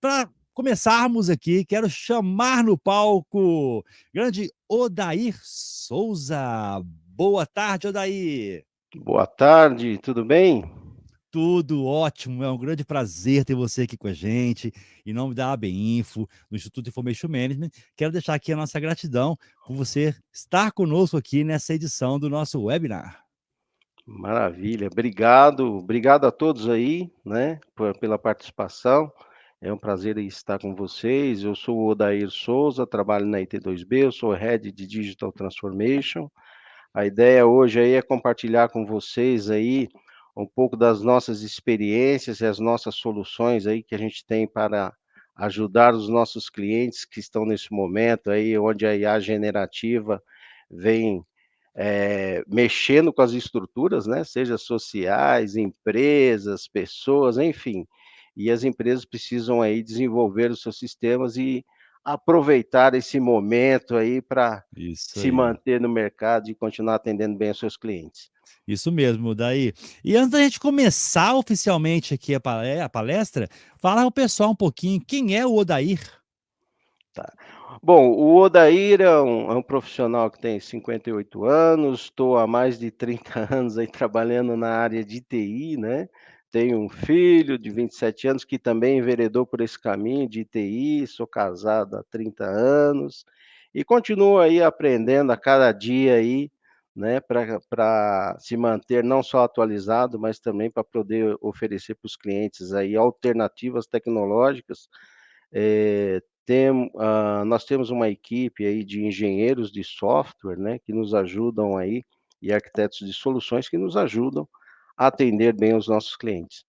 para começarmos aqui, quero chamar no palco grande Odair Souza. Boa tarde, Odair. Boa tarde, tudo bem? Tudo ótimo, é um grande prazer ter você aqui com a gente. Em nome da AB Info, do Instituto Information Management, quero deixar aqui a nossa gratidão por você estar conosco aqui nessa edição do nosso webinar. Maravilha, obrigado a todos aí, né, pela participação. É um prazer estar com vocês. Eu sou o Odair Souza, trabalho na IT2B, eu sou Head de Digital Transformation. A ideia hoje aí é compartilhar com vocês aí um pouco das nossas experiências e as nossas soluções aí que a gente tem para ajudar os nossos clientes que estão nesse momento aí, onde a IA generativa vem mexendo com as estruturas, né, seja sociais, empresas, pessoas, enfim. E as empresas precisam aí desenvolver os seus sistemas e aproveitar esse momento aí para Isso se aí. manter no mercado e continuar atendendo bem os seus clientes. Isso mesmo, daí. E antes da gente começar oficialmente aqui a palestra, fala ao pessoal um pouquinho quem é o Odair. Tá. Bom, o Odair é um profissional que tem 58 anos, estou há mais de 30 anos aí trabalhando na área de TI, né? Tenho um filho de 27 anos que também enveredou por esse caminho de TI, sou casado há 30 anos e continuo aí aprendendo a cada dia aí, né, para se manter não só atualizado, mas também para poder oferecer para os clientes aí alternativas tecnológicas. Nós temos uma equipe aí de engenheiros de software, né, que nos ajudam aí, e arquitetos de soluções que nos ajudam a atender bem os nossos clientes.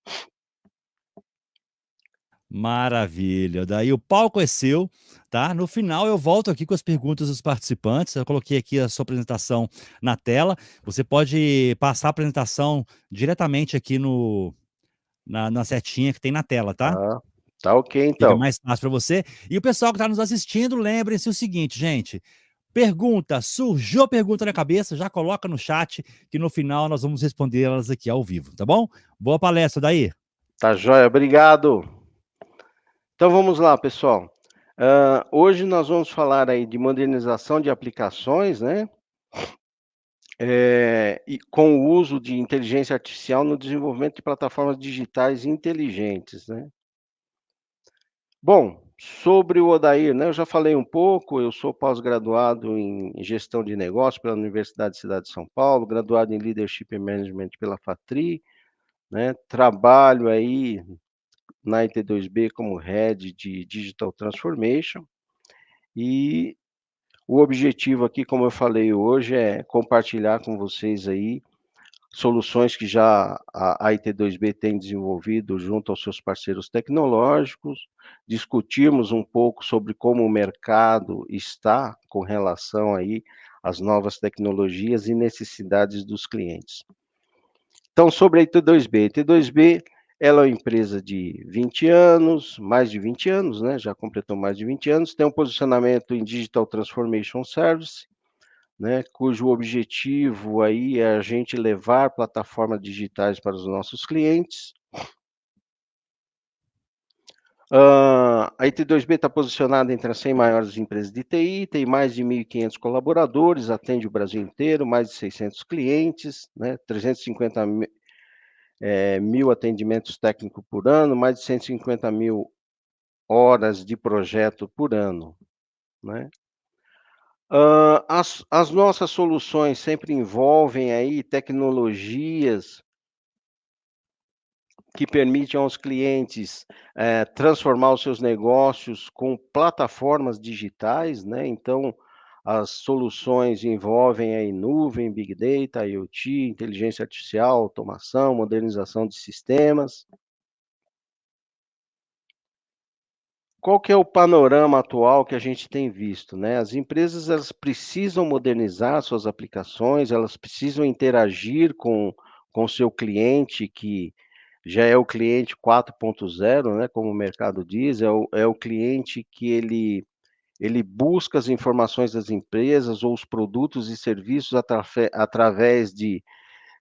Maravilha. Daí o palco é seu, tá? No final eu volto aqui com as perguntas dos participantes. Eu coloquei aqui a sua apresentação na tela. Você pode passar a apresentação diretamente aqui na setinha que tem na tela, tá? Tá, tá ok Fica então. mais fácil para você. E o pessoal que está nos assistindo, lembrem-se o seguinte, gente. Pergunta, surgiu pergunta na cabeça, já coloca no chat que no final nós vamos responder elas aqui ao vivo, tá bom? Boa palestra, daí. Tá joia, obrigado. Então vamos lá, pessoal. Hoje nós vamos falar aí de modernização de aplicações, né? E com o uso de inteligência artificial no desenvolvimento de plataformas digitais inteligentes, né? Bom, sobre o Odair, né, eu já falei um pouco, eu sou pós-graduado em gestão de negócios pela Universidade de Cidade de São Paulo, graduado em Leadership and Management pela FATRI, né, trabalho aí na IT2B como Head de Digital Transformation, e o objetivo aqui, como eu falei hoje, é compartilhar com vocês aí soluções que já a IT2B tem desenvolvido junto aos seus parceiros tecnológicos, discutirmos um pouco sobre como o mercado está com relação aí às novas tecnologias e necessidades dos clientes. Então, sobre a IT2B. A IT2B, ela é uma empresa de 20 anos, mais de 20 anos, né? Já completou mais de 20 anos, tem um posicionamento em Digital Transformation Service, né, cujo objetivo aí é a gente levar plataformas digitais para os nossos clientes. A IT2B está posicionada entre as 100 maiores empresas de TI, tem mais de 1.500 colaboradores, atende o Brasil inteiro, mais de 600 clientes, né, 350 mil atendimentos técnicos por ano, mais de 150 mil horas de projeto por ano, né. As nossas soluções sempre envolvem aí tecnologias que permitem aos clientes, transformar os seus negócios com plataformas digitais, né, então, as soluções envolvem aí nuvem, big data, IoT, inteligência artificial, automação, modernização de sistemas. Qual que é o panorama atual que a gente tem visto, né? As empresas, elas precisam modernizar suas aplicações, elas precisam interagir com o seu cliente, que já é o cliente 4.0, né, como o mercado diz, é o cliente que ele busca as informações das empresas ou os produtos e serviços através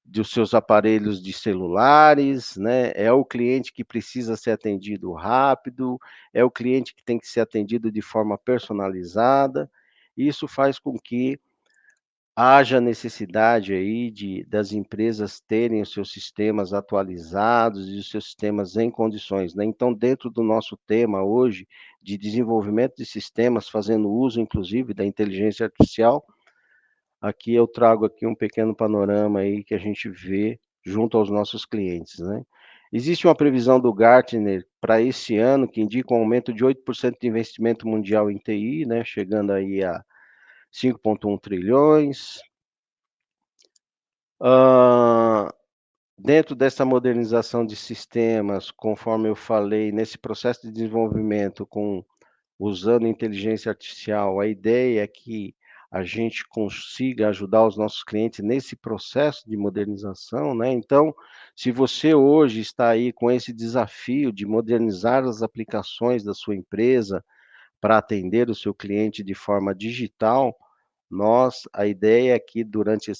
dos seus aparelhos de celulares, né? É o cliente que precisa ser atendido rápido, é o cliente que tem que ser atendido de forma personalizada. Isso faz com que haja necessidade aí das empresas terem os seus sistemas atualizados e os seus sistemas em condições, né. Então, dentro do nosso tema hoje, de desenvolvimento de sistemas, fazendo uso inclusive da inteligência artificial, aqui eu trago aqui um pequeno panorama aí que a gente vê junto aos nossos clientes, né. Existe uma previsão do Gartner para esse ano que indica um aumento de 8% de investimento mundial em TI, né, chegando aí a 5,1 trilhões. Hã, dentro dessa modernização de sistemas, conforme eu falei, nesse processo de desenvolvimento usando inteligência artificial, a ideia é que a gente consiga ajudar os nossos clientes nesse processo de modernização, né. Então, se você hoje está aí com esse desafio de modernizar as aplicações da sua empresa para atender o seu cliente de forma digital, a ideia é que durante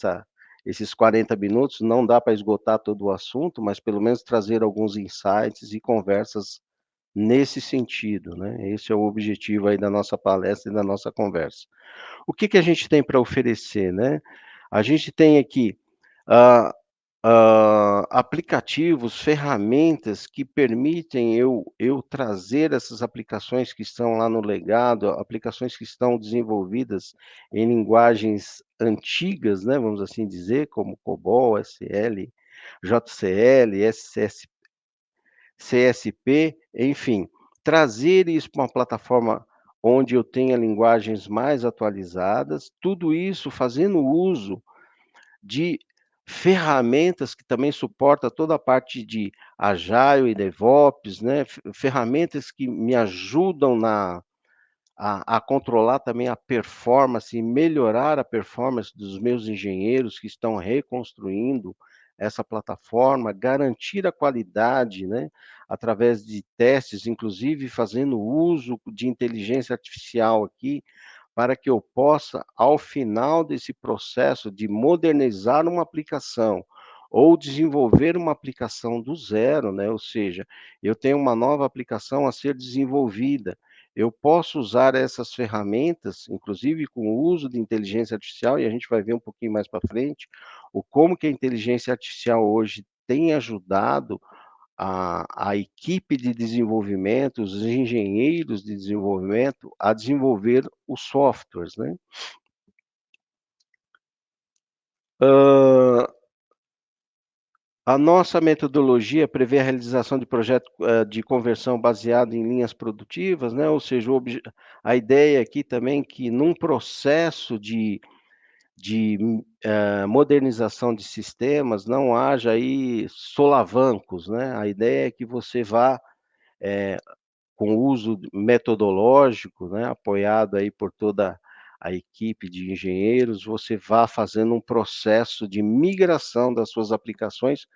esses 40 minutos, não dá para esgotar todo o assunto, mas pelo menos trazer alguns insights e conversas nesse sentido, né. Esse é o objetivo aí da nossa palestra e da nossa conversa. O que que a gente tem para oferecer, né? A gente tem aqui, hã aplicativos, ferramentas que permitem eu trazer essas aplicações que estão lá no legado, aplicações que estão desenvolvidas em linguagens antigas, né, vamos assim dizer, como COBOL, SL, JCL, CSP, enfim, trazer isso para uma plataforma onde eu tenha linguagens mais atualizadas, tudo isso fazendo uso de ferramentas que também suporta toda a parte de Agile e DevOps, né, ferramentas que me ajudam a controlar também a performance e melhorar a performance dos meus engenheiros que estão reconstruindo essa plataforma, garantir a qualidade, né, através de testes, inclusive fazendo uso de inteligência artificial aqui, para que eu possa, ao final desse processo de modernizar uma aplicação ou desenvolver uma aplicação do zero, né, ou seja, eu tenho uma nova aplicação a ser desenvolvida, eu posso usar essas ferramentas, inclusive com o uso de inteligência artificial, e a gente vai ver um pouquinho mais para frente, o como que a inteligência artificial hoje tem ajudado a equipe de desenvolvimento, os engenheiros de desenvolvimento, a desenvolver os softwares, né. Hã, a nossa metodologia prevê a realização de projeto, de conversão baseado em linhas produtivas, né, ou seja, a ideia aqui também que num processo de modernização de sistemas não haja aí solavancos, né, a ideia é que você vá, eh com uso metodológico, né, apoiado aí por toda a equipe de engenheiros, você vá fazendo um processo de migração das suas aplicações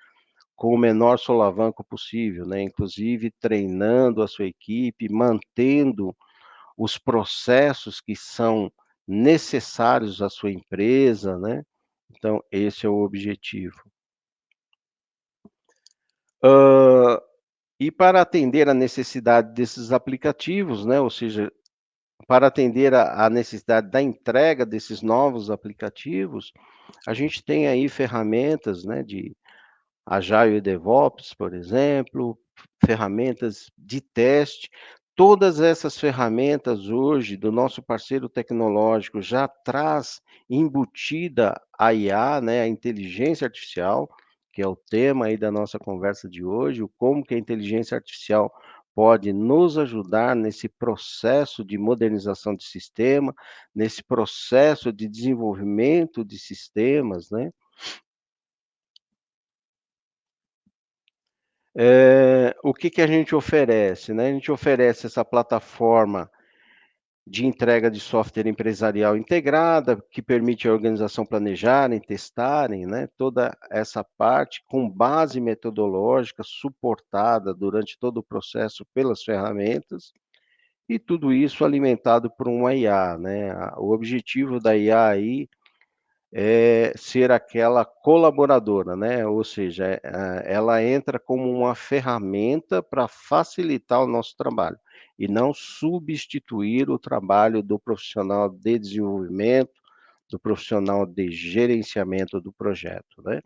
com o menor solavanco possível, né, inclusive treinando a sua equipe, mantendo os processos que são necessários à sua empresa, né. Então esse é o objetivo. Hã, e para atender a necessidade desses aplicativos, né, ou seja, para atender a necessidade da entrega desses novos aplicativos, a gente tem aí ferramentas, né, de Agile e DevOps, por exemplo, ferramentas de teste. Todas essas ferramentas hoje do nosso parceiro tecnológico já traz embutida a IA, né, a inteligência artificial, que é o tema aí da nossa conversa de hoje, o como que a inteligência artificial pode nos ajudar nesse processo de modernização de sistema, nesse processo de desenvolvimento de sistemas, né. O que que a gente oferece, né, a gente oferece essa plataforma de entrega de software empresarial integrada, que permite a organização planejarem, testarem, né, toda essa parte com base metodológica suportada durante todo o processo pelas ferramentas, e tudo isso alimentado por uma IA, né. O objetivo da IA aí ser aquela colaboradora, né, ou seja, ela entra como uma ferramenta para facilitar o nosso trabalho, e não substituir o trabalho do profissional de desenvolvimento, do profissional de gerenciamento do projeto, né.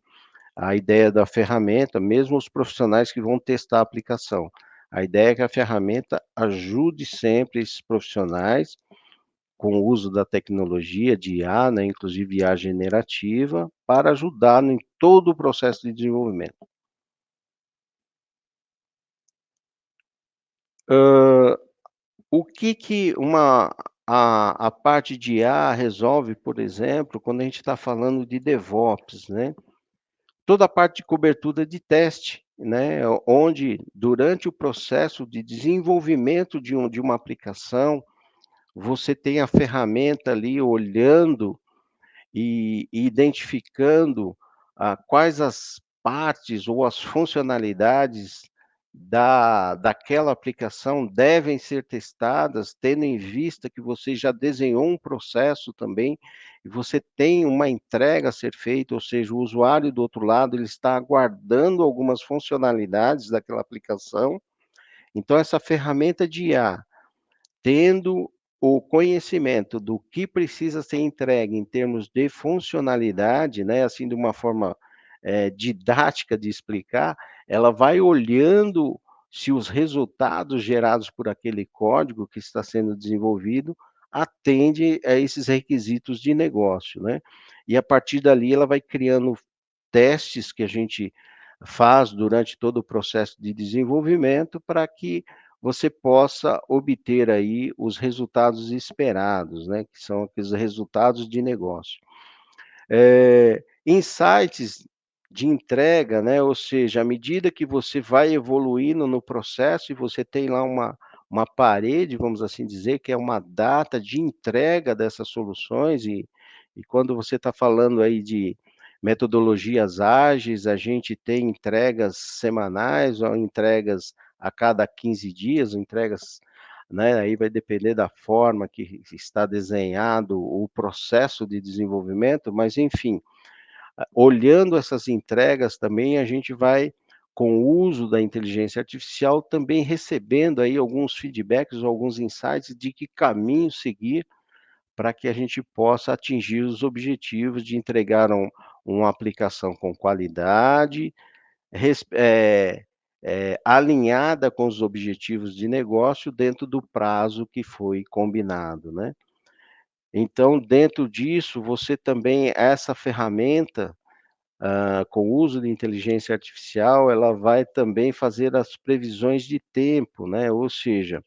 A ideia da ferramenta, mesmo os profissionais que vão testar a aplicação, a ideia é que a ferramenta ajude sempre esses profissionais com o uso da tecnologia de IA, né, inclusive IA generativa, para ajudar em todo o processo de desenvolvimento. Hã, o que que a parte de IA resolve, por exemplo, quando a gente está falando de DevOps, né? Toda a parte de cobertura de teste, né, onde durante o processo de desenvolvimento de uma aplicação, você tem a ferramenta ali olhando e identificando, quais as partes ou as funcionalidades daquela aplicação devem ser testadas, tendo em vista que você já desenhou um processo também, e você tem uma entrega a ser feita, ou seja, o usuário do outro lado, ele está aguardando algumas funcionalidades daquela aplicação. Então essa ferramenta de IA, tendo o conhecimento do que precisa ser entregue em termos de funcionalidade, né, assim, de uma forma, didática de explicar, ela vai olhando se os resultados gerados por aquele código que está sendo desenvolvido atende a esses requisitos de negócio, né. E a partir dali ela vai criando testes que a gente faz durante todo o processo de desenvolvimento para que você possa obter aí os resultados esperados, né, que são aqueles resultados de negócio. Insights de entrega, né, ou seja, à medida que você vai evoluindo no processo e você tem lá uma parede, vamos assim dizer, que é uma data de entrega dessas soluções, e quando você está falando aí de metodologias ágeis, a gente tem entregas semanais ou entregas a cada 15 dias, entregas, né, aí vai depender da forma que está desenhado o processo de desenvolvimento, mas enfim, olhando essas entregas também, a gente vai, com o uso da inteligência artificial, também recebendo aí alguns feedbacks ou alguns insights de que caminho seguir para que a gente possa atingir os objetivos de entregar uma aplicação com qualidade, alinhada com os objetivos de negócio dentro do prazo que foi combinado, né. Então, dentro disso, você também essa ferramenta, com o uso de inteligência artificial, ela vai também fazer as previsões de tempo, né, ou seja,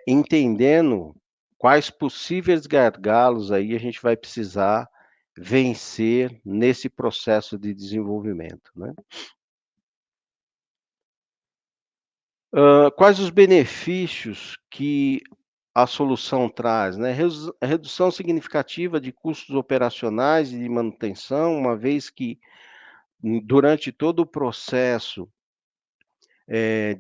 entendendo quais possíveis gargalos aí a gente vai precisar vencer nesse processo de desenvolvimento, né. Quais os benefícios que a solução traz, né? Redução significativa de custos operacionais e de manutenção, uma vez que durante todo o processo,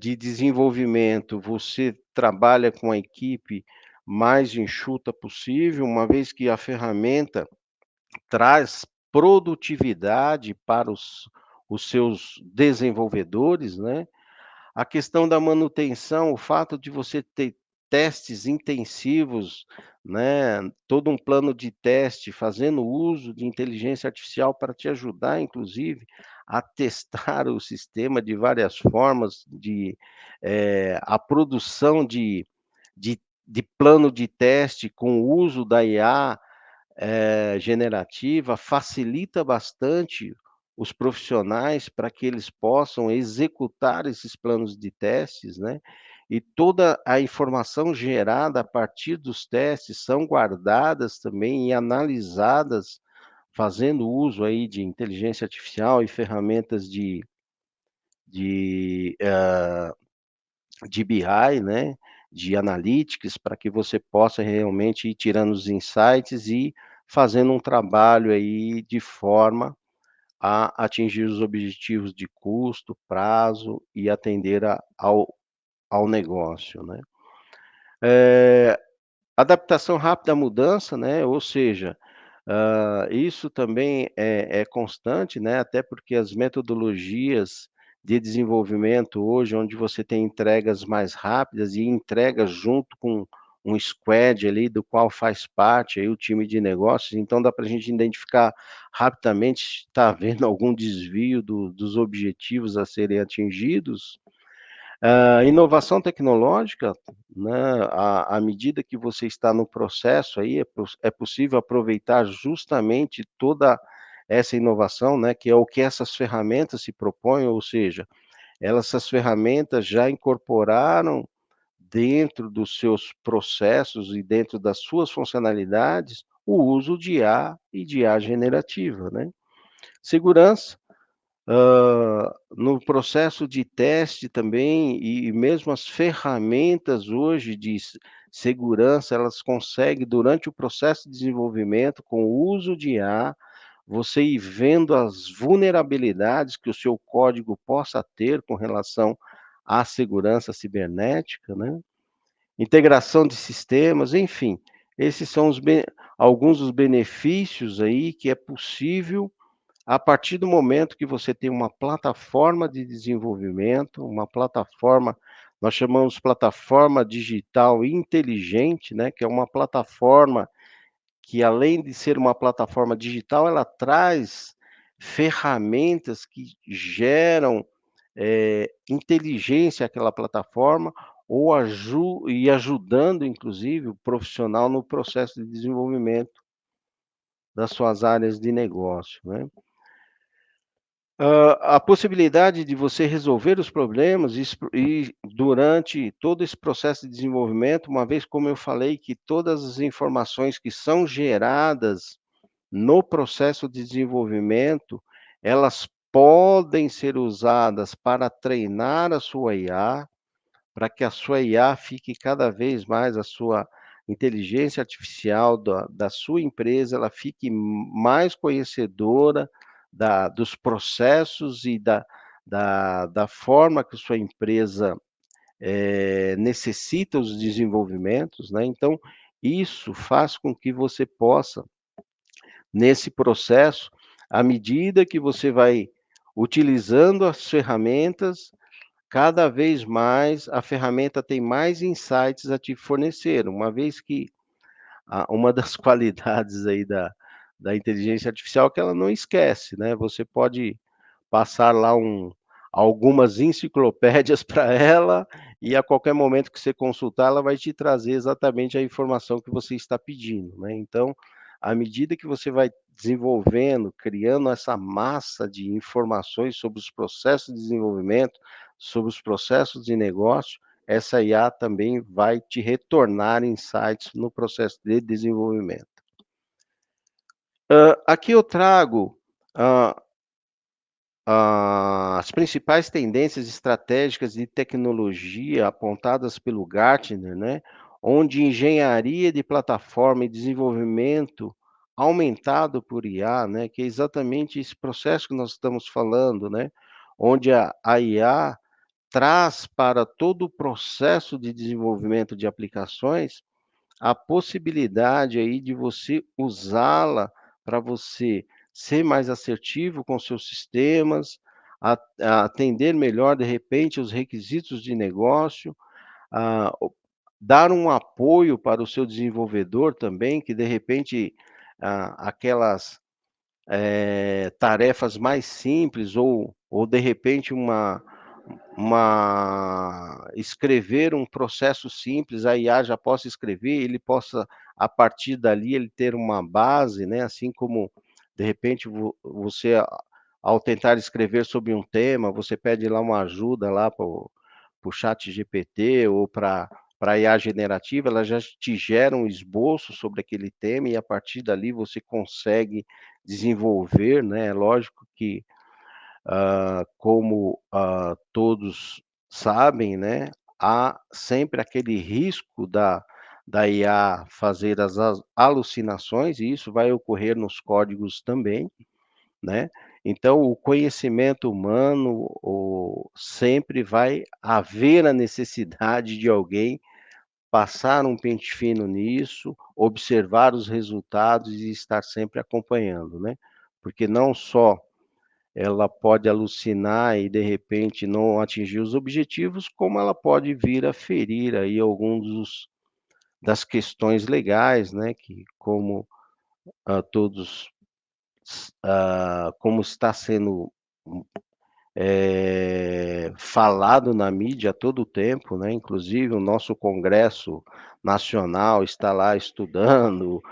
de desenvolvimento, você trabalha com a equipe mais enxuta possível, uma vez que a ferramenta traz produtividade para os seus desenvolvedores, né? A questão da manutenção, o fato de você ter testes intensivos, né, todo um plano de teste, fazendo uso de inteligência artificial para te ajudar, inclusive, a testar o sistema de várias formas, a produção de plano de teste com o uso da IA, generativa, facilita bastante os profissionais para que eles possam executar esses planos de testes, né, e toda a informação gerada a partir dos testes são guardadas também e analisadas, fazendo uso aí de inteligência artificial e ferramentas de, de BI, né, de analytics, para que você possa realmente ir tirando os insights e fazendo um trabalho aí de forma a atingir os objetivos de custo, prazo e atender ao negócio, né. Eh, Adaptação rápida à mudança, né, ou seja, Isso também é constante, né, até porque as metodologias de desenvolvimento hoje, onde você tem entregas mais rápidas e entregas junto com um squad ali, do qual faz parte aí o time de negócios, então dá para a gente identificar rapidamente se está havendo algum desvio dos objetivos a serem atingidos. Inovação tecnológica, né, à medida que você está no processo aí, é possível aproveitar justamente toda essa inovação, né, que é o que essas ferramentas se propõem, ou seja, essas ferramentas já incorporaram dentro dos seus processos e dentro das suas funcionalidades, o uso de IA e de IA generativa, né. Segurança, no processo de teste também, e mesmo as ferramentas hoje de segurança, elas conseguem, durante o processo de desenvolvimento, com o uso de IA, você ir vendo as vulnerabilidades que o seu código possa ter com relação à segurança cibernética, né. Integração de sistemas, enfim, esses são alguns dos benefícios aí que é possível a partir do momento que você tem uma plataforma de desenvolvimento, uma plataforma, nós chamamos plataforma digital inteligente, né, que é uma plataforma que, além de ser uma plataforma digital, ela traz ferramentas que geram, inteligência àquela plataforma, ou ajudando inclusive o profissional no processo de desenvolvimento das suas áreas de negócio, né. A possibilidade de você resolver os problemas e durante todo esse processo de desenvolvimento, uma vez, como eu falei, que todas as informações que são geradas no processo de desenvolvimento, elas podem ser usadas para treinar a sua IA, para que a sua IA fique cada vez mais, a sua inteligência artificial da sua empresa, ela fique mais conhecedora dos processos e da forma que sua empresa necessita os desenvolvimentos, né? Então, isso faz com que você possa, nesse processo, à medida que você vai utilizando as ferramentas, cada vez mais a ferramenta tem mais insights a te fornecer, uma vez que uma das qualidades aí da inteligência artificial é que ela não esquece, né, você pode passar lá algumas enciclopédias para ela, e a qualquer momento que você consultar, ela vai te trazer exatamente a informação que você está pedindo, né. Então, à medida que você vai desenvolvendo, criando essa massa de informações sobre os processos de desenvolvimento, sobre os processos de negócio, essa IA também vai te retornar insights no processo de desenvolvimento. Aqui eu trago, hã, as principais tendências estratégicas de tecnologia apontadas pelo Gartner, né, onde engenharia de plataforma e desenvolvimento aumentado por IA, né, que é exatamente esse processo que nós estamos falando, né, onde a IA traz para todo o processo de desenvolvimento de aplicações a possibilidade aí de você usá-la para você ser mais assertivo com seus sistemas, a atender melhor, de repente, os requisitos de negócio, dar um apoio para o seu desenvolvedor também, que de repente, aquelas, tarefas mais simples, ou de repente escrever um processo simples, a IA já possa escrever, ele possa, a partir dali, ele ter uma base, né, assim como, de repente, você, ao tentar escrever sobre um tema, você pede lá uma ajuda lá para o ChatGPT ou para a IA generativa, ela já te gera um esboço sobre aquele tema, e a partir dali você consegue desenvolver, né. É lógico que, como, todos sabem, né, há sempre aquele risco da IA fazer as alucinações, e isso vai ocorrer nos códigos também, né. Então o conhecimento humano, sempre vai haver a necessidade de alguém passar um pente fino nisso, observar os resultados e estar sempre acompanhando, né. Porque não só ela pode alucinar e de repente não atingir os objetivos, como ela pode vir a ferir aí alguns das questões legais, né, que como, todos como está sendo, falado na mídia a todo tempo, né, inclusive o nosso Congresso Nacional está lá estudando,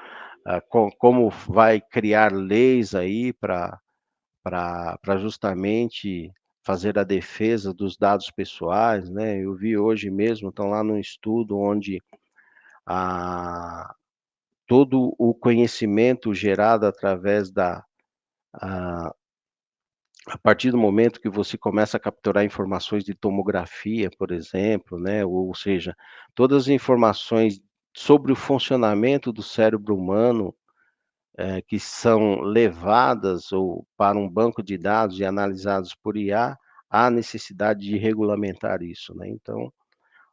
como vai criar leis aí para justamente fazer a defesa dos dados pessoais, né. Eu vi hoje mesmo, estão lá num estudo onde a todo o conhecimento gerado através a a partir do momento que você começa a capturar informações de tomografia, por exemplo, né, ou seja, todas as informações sobre o funcionamento do cérebro humano, que são levadas ou para um banco de dados e analisados por IA, há necessidade de regulamentar isso, né, então,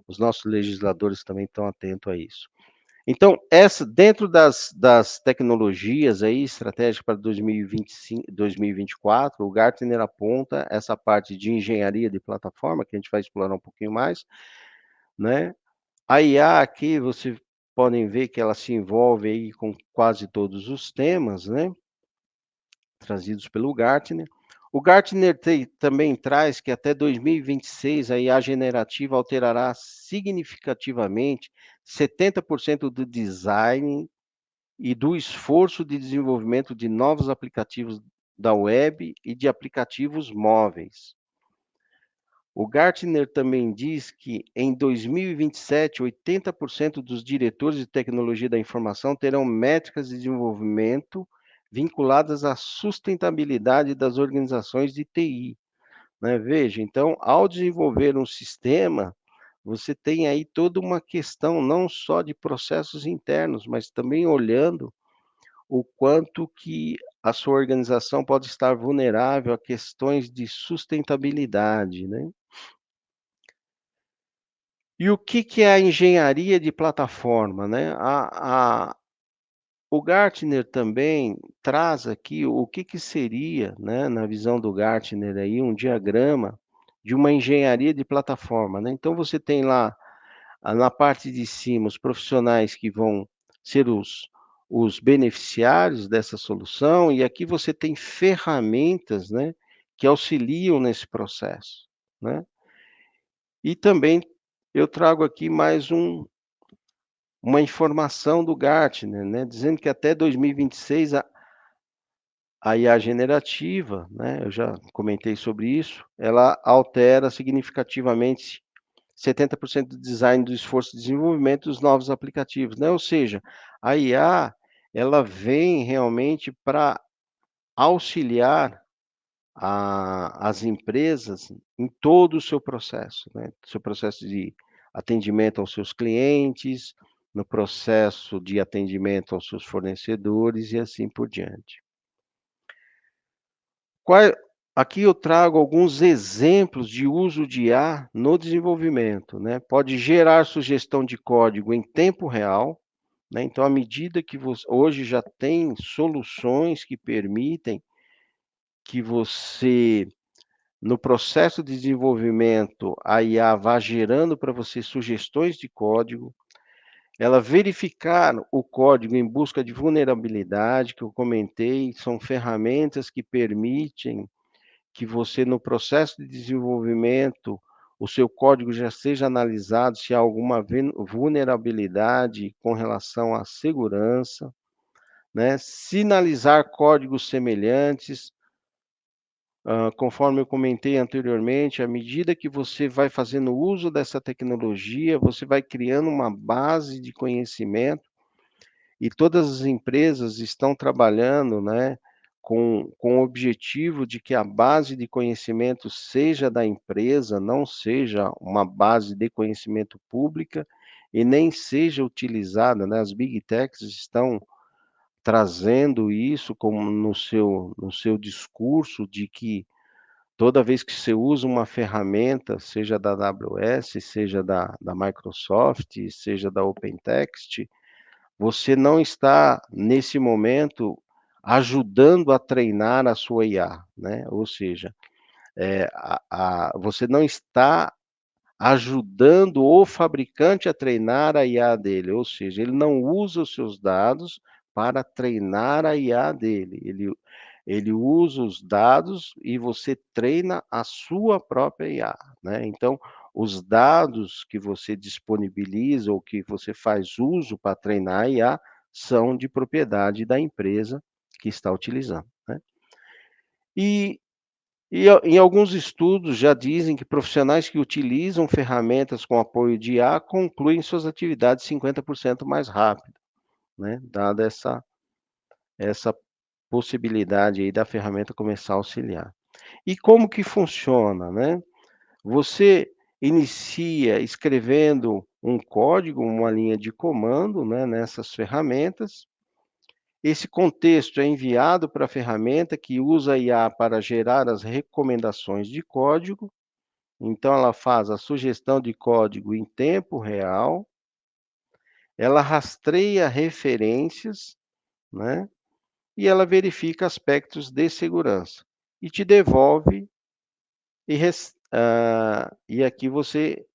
os nossos legisladores também estão atentos a isso. Então, essa dentro das tecnologias aí estratégicas para 2025, 2024, o Gartner aponta essa parte de engenharia de plataforma, que a gente vai explorar um pouquinho mais, né. A IA aqui, vocês podem ver que ela se envolve aí com quase todos os temas, né, trazidos pelo Gartner. O Gartner também traz que até 2026 a IA generativa alterará significativamente 70% do design e do esforço de desenvolvimento de novos aplicativos da web e de aplicativos móveis. O Gartner também diz que em 2027, 80% dos diretores de tecnologia da informação terão métricas de desenvolvimento vinculadas à sustentabilidade das organizações de TI, né? Veja, então, ao desenvolver um sistema, você tem aí toda uma questão não só de processos internos, mas também olhando o quanto que a sua organização pode estar vulnerável a questões de sustentabilidade, né. E o que que é a engenharia de plataforma, né? O Gartner também traz aqui o que que seria, né, na visão do Gartner aí, um diagrama de uma engenharia de plataforma, né. Então você tem lá, na parte de cima, os profissionais que vão ser os beneficiários dessa solução, e aqui você tem ferramentas, né, que auxiliam nesse processo, né. E também eu trago aqui mais uma informação do Gartner, né, dizendo que até 2026 a IA generativa, né, eu já comentei sobre isso, ela altera significativamente 70% do design do esforço de desenvolvimento dos novos aplicativos, né, ou seja, a IA, ela vem realmente para auxiliar as empresas em todo o seu processo, né, seu processo de atendimento aos seus clientes, no processo de atendimento aos seus fornecedores e assim por diante. Qual aqui eu trago alguns exemplos de uso de IA no desenvolvimento, né. Pode gerar sugestão de código em tempo real, né, então à medida que hoje já tem soluções que permitem que você, no processo de desenvolvimento, a IA vá gerando para você sugestões de código, ela verificar o código em busca de vulnerabilidade, que eu comentei, são ferramentas que permitem que você, no processo de desenvolvimento, o seu código já seja analisado se há alguma vulnerabilidade com relação à segurança, né? Sinalizar códigos semelhantes, conforme eu comentei anteriormente, à medida que você vai fazendo uso dessa tecnologia, você vai criando uma base de conhecimento e todas as empresas estão trabalhando, né, com o objetivo de que a base de conhecimento seja da empresa, não seja uma base de conhecimento pública e nem seja utilizada, né, as big techs estão trazendo isso como no seu discurso de que Toda vez que você usa uma ferramenta, seja da AWS, seja da Microsoft, seja da OpenText, você não está, nesse momento, ajudando a treinar a sua IA, né, ou seja, você não está ajudando o fabricante a treinar a IA dele, ou seja, ele não usa os seus dados para treinar a IA dele, ele usa os dados e você treina a sua própria IA, né. Então, os dados que você disponibiliza ou que você faz uso para treinar a IA, são de propriedade da empresa que está utilizando, né. E em alguns estudos já dizem que profissionais que utilizam ferramentas com apoio de IA concluem suas atividades 50% mais rápido, né, dada essa possibilidade aí da ferramenta começar a auxiliar. E como que funciona, né? Você inicia escrevendo um código, uma linha de comando, né, nessas ferramentas. Esse contexto é enviado para a ferramenta que usa a IA para gerar as recomendações de código. Então ela faz a sugestão de código em tempo real, ela rastreia referências, né, e ela verifica aspectos de segurança e te devolve e aqui você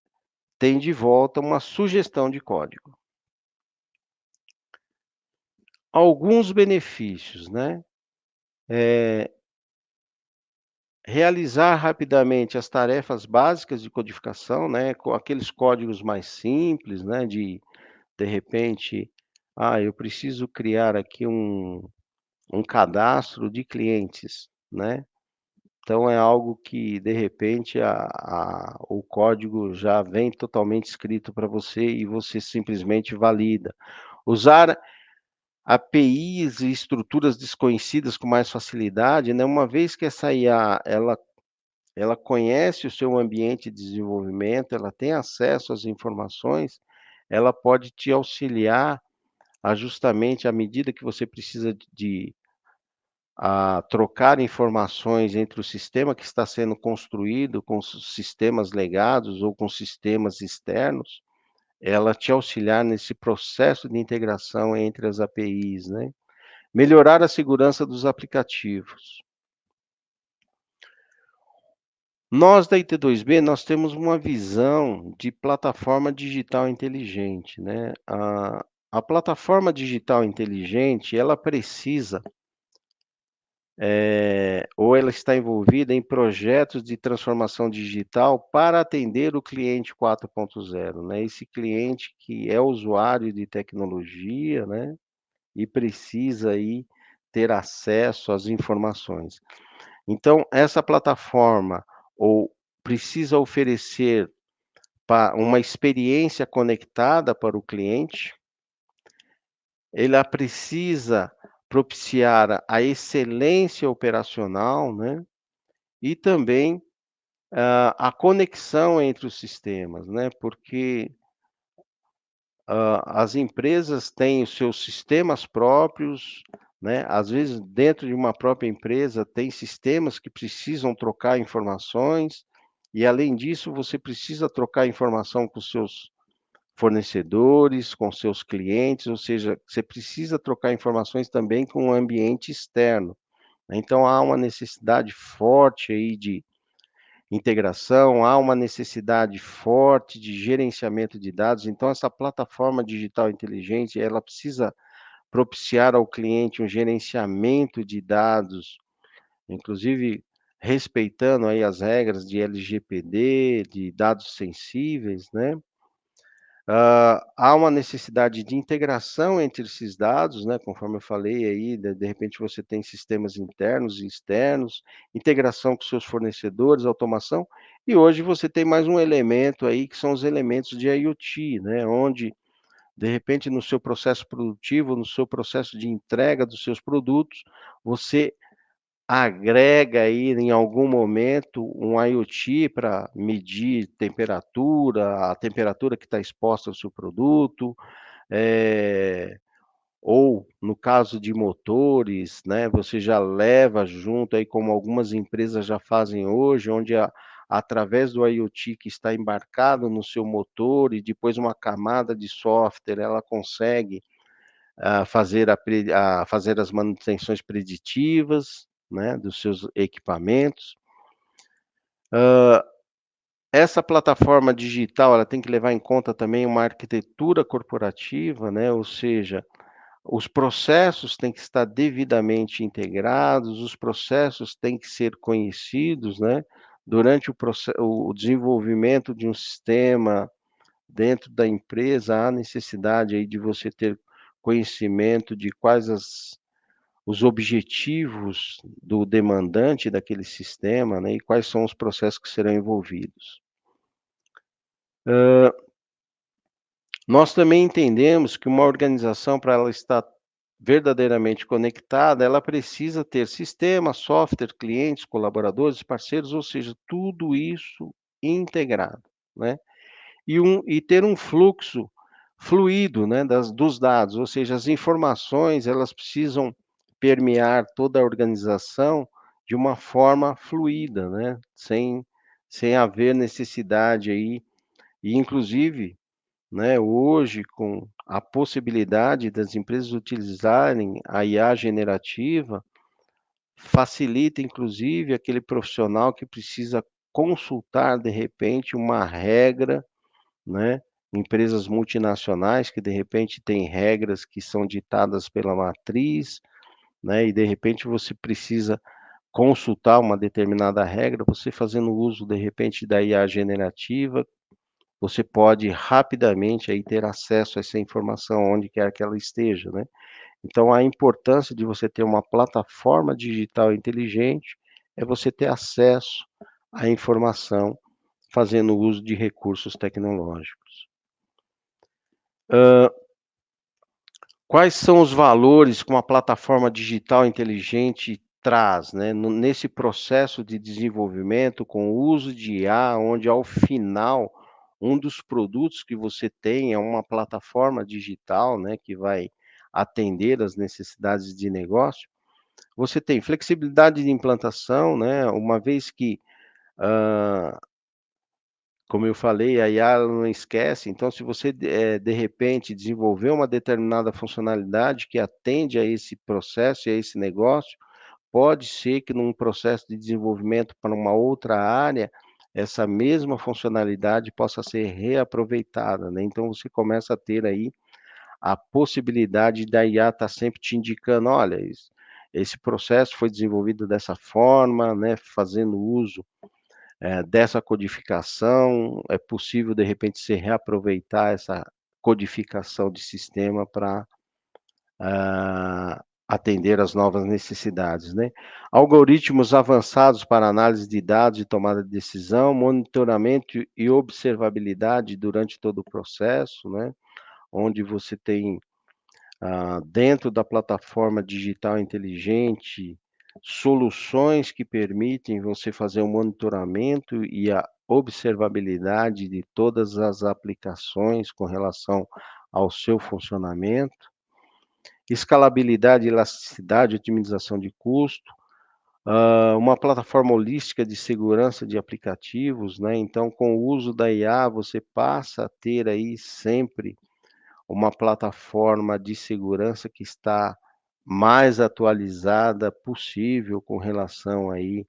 tem de volta uma sugestão de código. Alguns benefícios, né, realizar rapidamente as tarefas básicas de codificação, né, com aqueles códigos mais simples, né, de repente, eu preciso criar aqui um cadastro de clientes, né. Então é algo que, de repente, o código já vem totalmente escrito para você e você simplesmente valida. Usar APIs e estruturas desconhecidas com mais facilidade, né, uma vez que essa IA, ela conhece o seu ambiente de desenvolvimento, ela tem acesso às informações, ela pode te auxiliar a justamente à medida que você precisa trocar informações entre o sistema que está sendo construído com os sistemas legados ou com sistemas externos, ela te auxiliar nesse processo de integração entre as APIs, né. Melhorar a segurança dos aplicativos. Nós da IT2B, nós temos uma visão de plataforma digital inteligente, né. A plataforma digital inteligente, ela precisa, ou ela está envolvida em projetos de transformação digital para atender o cliente 4.0, né, esse cliente que é usuário de tecnologia, né, e precisa aí ter acesso às informações. Então essa plataforma, ou precisa oferecer uma experiência conectada para o cliente, ela precisa propiciar a excelência operacional, né, e também, a conexão entre os sistemas, né, porque, as empresas têm os seus sistemas próprios, né, às vezes dentro de uma própria empresa tem sistemas que precisam trocar informações, e além disso você precisa trocar informação com os seus fornecedores, com seus clientes, ou seja, você precisa trocar informações também com o ambiente externo. Então há uma necessidade forte aí de integração, há uma necessidade forte de gerenciamento de dados, então essa plataforma digital inteligente, ela precisa propiciar ao cliente um gerenciamento de dados, inclusive respeitando aí as regras de LGPD, de dados sensíveis, né. Há uma necessidade de integração entre esses dados, né, conforme eu falei aí, de repente você tem sistemas internos e externos, integração com seus fornecedores, automação, e hoje você tem mais um elemento aí que são os elementos de IoT, né, onde, de repente, no seu processo produtivo, no seu processo de entrega dos seus produtos, você agrega aí em algum momento um IoT para medir temperatura, a temperatura que está exposta ao seu produto, eh, ou no caso de motores, né, você já leva junto aí, como algumas empresas já fazem hoje, onde através do IoT que está embarcado no seu motor e depois uma camada de software, ela consegue fazer as manutenções preditivas, né, dos seus equipamentos. Essa plataforma digital, ela tem que levar em conta também uma arquitetura corporativa, né, ou seja, os processos têm que estar devidamente integrados, os processos têm que ser conhecidos, né, durante o desenvolvimento de um sistema dentro da empresa, há necessidade aí de você ter conhecimento de quais os objetivos do demandante daquele sistema, né, e quais são os processos que serão envolvidos. Nós também entendemos que uma organização, para ela estar verdadeiramente conectada, ela precisa ter sistema, software, clientes, colaboradores, parceiros, ou seja, tudo isso integrado, né? E ter um fluxo fluido, né, dos dados, ou seja, as informações, elas precisam permear toda a organização de uma forma fluida, né, sem haver necessidade aí, e inclusive, né, hoje com a possibilidade das empresas utilizarem a IA generativa, facilita inclusive aquele profissional que precisa consultar de repente uma regra, né, empresas multinacionais que de repente têm regras que são ditadas pela matriz, né, e de repente você precisa consultar uma determinada regra, você fazendo uso de repente da IA generativa, você pode rapidamente aí ter acesso a essa informação onde quer que ela esteja, né. Então a importância de você ter uma plataforma digital inteligente, é você ter acesso à informação fazendo uso de recursos tecnológicos. Quais são os valores que uma plataforma digital inteligente traz, né, nesse processo de desenvolvimento com o uso de IA, onde ao final, um dos produtos que você tem é uma plataforma digital, né, que vai atender às necessidades de negócio. Você tem flexibilidade de implantação, né, uma vez que, hã, como eu falei, a IA ela não esquece, então se você, de repente desenvolver uma determinada funcionalidade que atende a esse processo e a esse negócio, pode ser que num processo de desenvolvimento para uma outra área, essa mesma funcionalidade possa ser reaproveitada, né, então você começa a ter aí a possibilidade da IA estar sempre te indicando: "Olha, esse processo foi desenvolvido dessa forma, né, fazendo uso dessa codificação, é possível de repente se reaproveitar essa codificação de sistema para atender às novas necessidades, né. Algoritmos avançados para análise de dados e tomada de decisão, monitoramento e observabilidade durante todo o processo, né, onde você tem dentro da plataforma digital inteligente, soluções que permitem você fazer o monitoramento e a observabilidade de todas as aplicações com relação ao seu funcionamento, escalabilidade, elasticidade, otimização de custo, uma plataforma holística de segurança de aplicativos, né, então com o uso da IA você passa a ter aí sempre uma plataforma de segurança que está mais atualizada possível com relação aí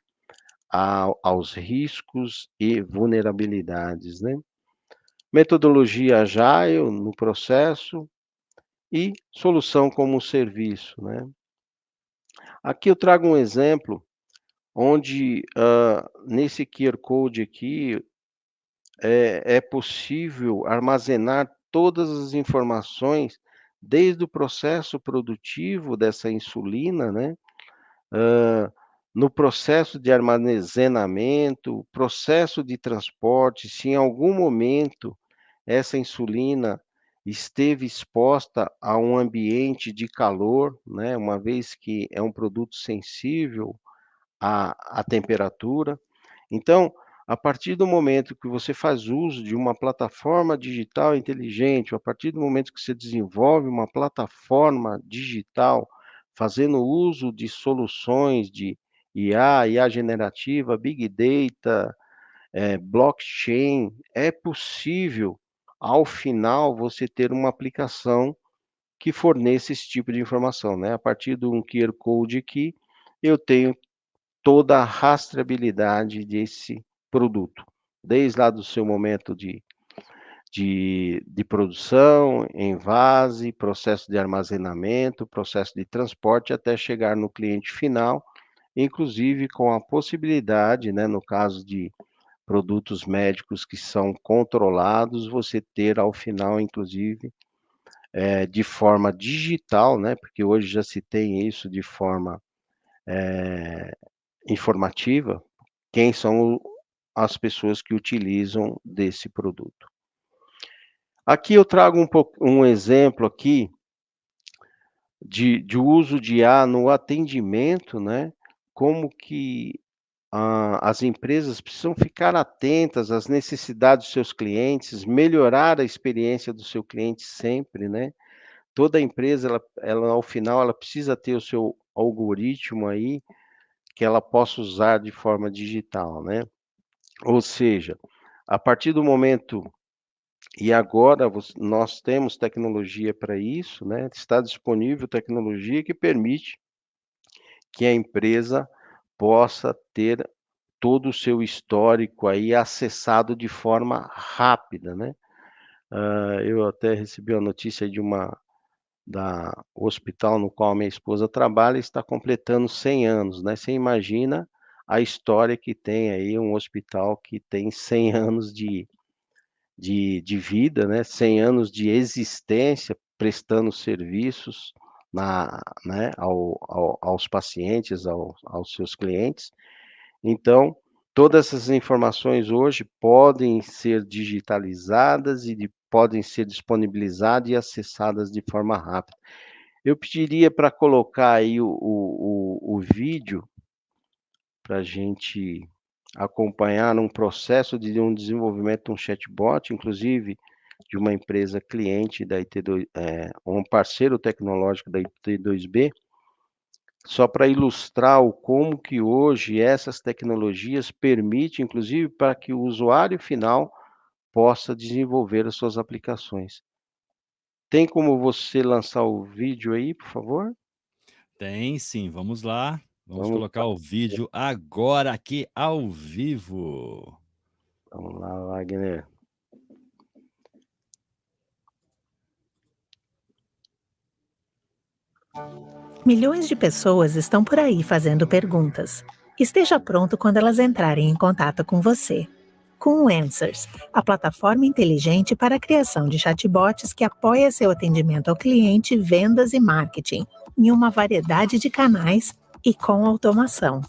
aos riscos e vulnerabilidades, né. Metodologia Agile no processo e solução como serviço, né. Aqui eu trago um exemplo onde, nesse QR Code aqui, é possível armazenar todas as informações, desde o processo produtivo dessa insulina, né, no processo de armazenamento, processo de transporte, se em algum momento essa insulina esteve exposta a um ambiente de calor, né, uma vez que é um produto sensível à temperatura. Então, A partir do momento que você faz uso de uma plataforma digital inteligente, ou a partir do momento que você desenvolve uma plataforma digital, fazendo uso de soluções de IA generativa, Big Data, blockchain, é possível, ao final, você ter uma aplicação que forneça esse tipo de informação, né. A partir de um QR Code aqui, eu tenho toda a rastreabilidade desse produto, desde lá do seu momento de produção, envase, processo de armazenamento, processo de transporte, até chegar no cliente final, inclusive com a possibilidade, né, no caso de produtos médicos que são controlados, você ter ao final, inclusive, de forma digital, né, porque hoje já se tem isso de forma informativa, quem são as pessoas que utilizam desse produto. Aqui eu trago um exemplo aqui de uso de IA no atendimento, né, como que as empresas precisam ficar atentas às necessidades dos seus clientes, melhorar a experiência do seu cliente sempre, né. Toda empresa, ela ao final, ela precisa ter o seu algoritmo aí, que ela possa usar de forma digital, né. Ou seja, a partir do momento e agora nós temos tecnologia para isso, né, está disponível tecnologia que permite que a empresa possa ter todo o seu histórico aí acessado de forma rápida, né. Eu até recebi a notícia de da o hospital no qual minha esposa trabalha está completando 100 anos, né. Você imagina a história que tem aí um hospital que tem 100 anos de vida, né, 100 anos de existência prestando serviços né, aos pacientes, aos seus clientes. Então, todas essas informações hoje podem ser digitalizadas e podem ser disponibilizadas e acessadas de forma rápida. Eu pediria para colocar aí o vídeo, para a gente acompanhar um processo de um desenvolvimento de um chatbot, inclusive de uma empresa cliente da IT2, um parceiro tecnológico da IT2B, só para ilustrar o como que hoje essas tecnologias permitem, inclusive, para que o usuário final possa desenvolver as suas aplicações. Tem como você lançar o vídeo aí, por favor? Tem sim, vamos lá. Vamos Vamos colocar o vídeo agora aqui ao vivo. vamos lá, Wagner. Milhões de pessoas estão por aí fazendo perguntas. Esteja pronto quando elas entrarem em contato com você. Com o Answers, a plataforma inteligente para a criação de chatbots que apoia seu atendimento ao cliente, vendas e marketing, em uma variedade de canais e com automação.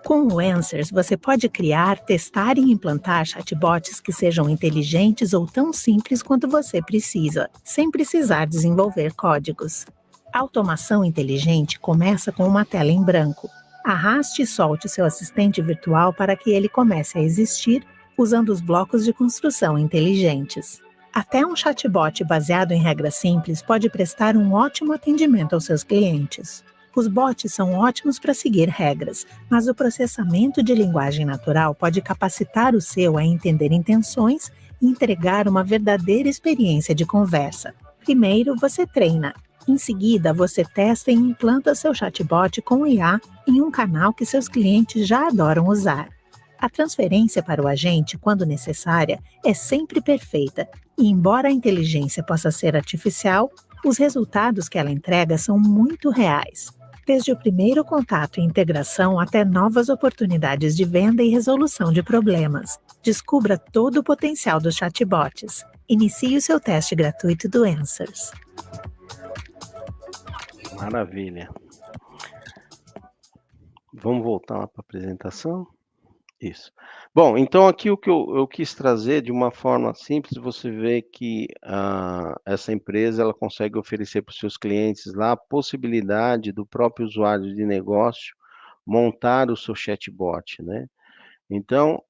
Com o Answers, você pode criar, testar e implantar chatbots que sejam inteligentes ou tão simples quanto você precisa, sem precisar desenvolver códigos. A automação inteligente começa com uma tela em branco. Arraste e solte seu assistente virtual para que ele comece a existir, usando os blocos de construção inteligentes. Até um chatbot baseado em regras simples pode prestar um ótimo atendimento aos seus clientes. Os bots são ótimos para seguir regras, mas o processamento de linguagem natural pode capacitar o seu a entender intenções e entregar uma verdadeira experiência de conversa. Primeiro, você treina. Em seguida, você testa e implanta seu chatbot com IA em um canal que seus clientes já adoram usar. A transferência para o agente, quando necessária, é sempre perfeita, e embora a inteligência possa ser artificial, os resultados que ela entrega são muito reais. Desde o primeiro contato e integração até novas oportunidades de venda e resolução de problemas. Descubra todo o potencial dos chatbots. Inicie o seu teste gratuito do Answers. Maravilha. Vamos voltar lá para a apresentação? Isso. Bom, então aqui o que eu quis trazer de uma forma simples, você vê que essa empresa ela consegue oferecer para os seus clientes lá a possibilidade do próprio usuário de negócio montar o seu chatbot, né. Então,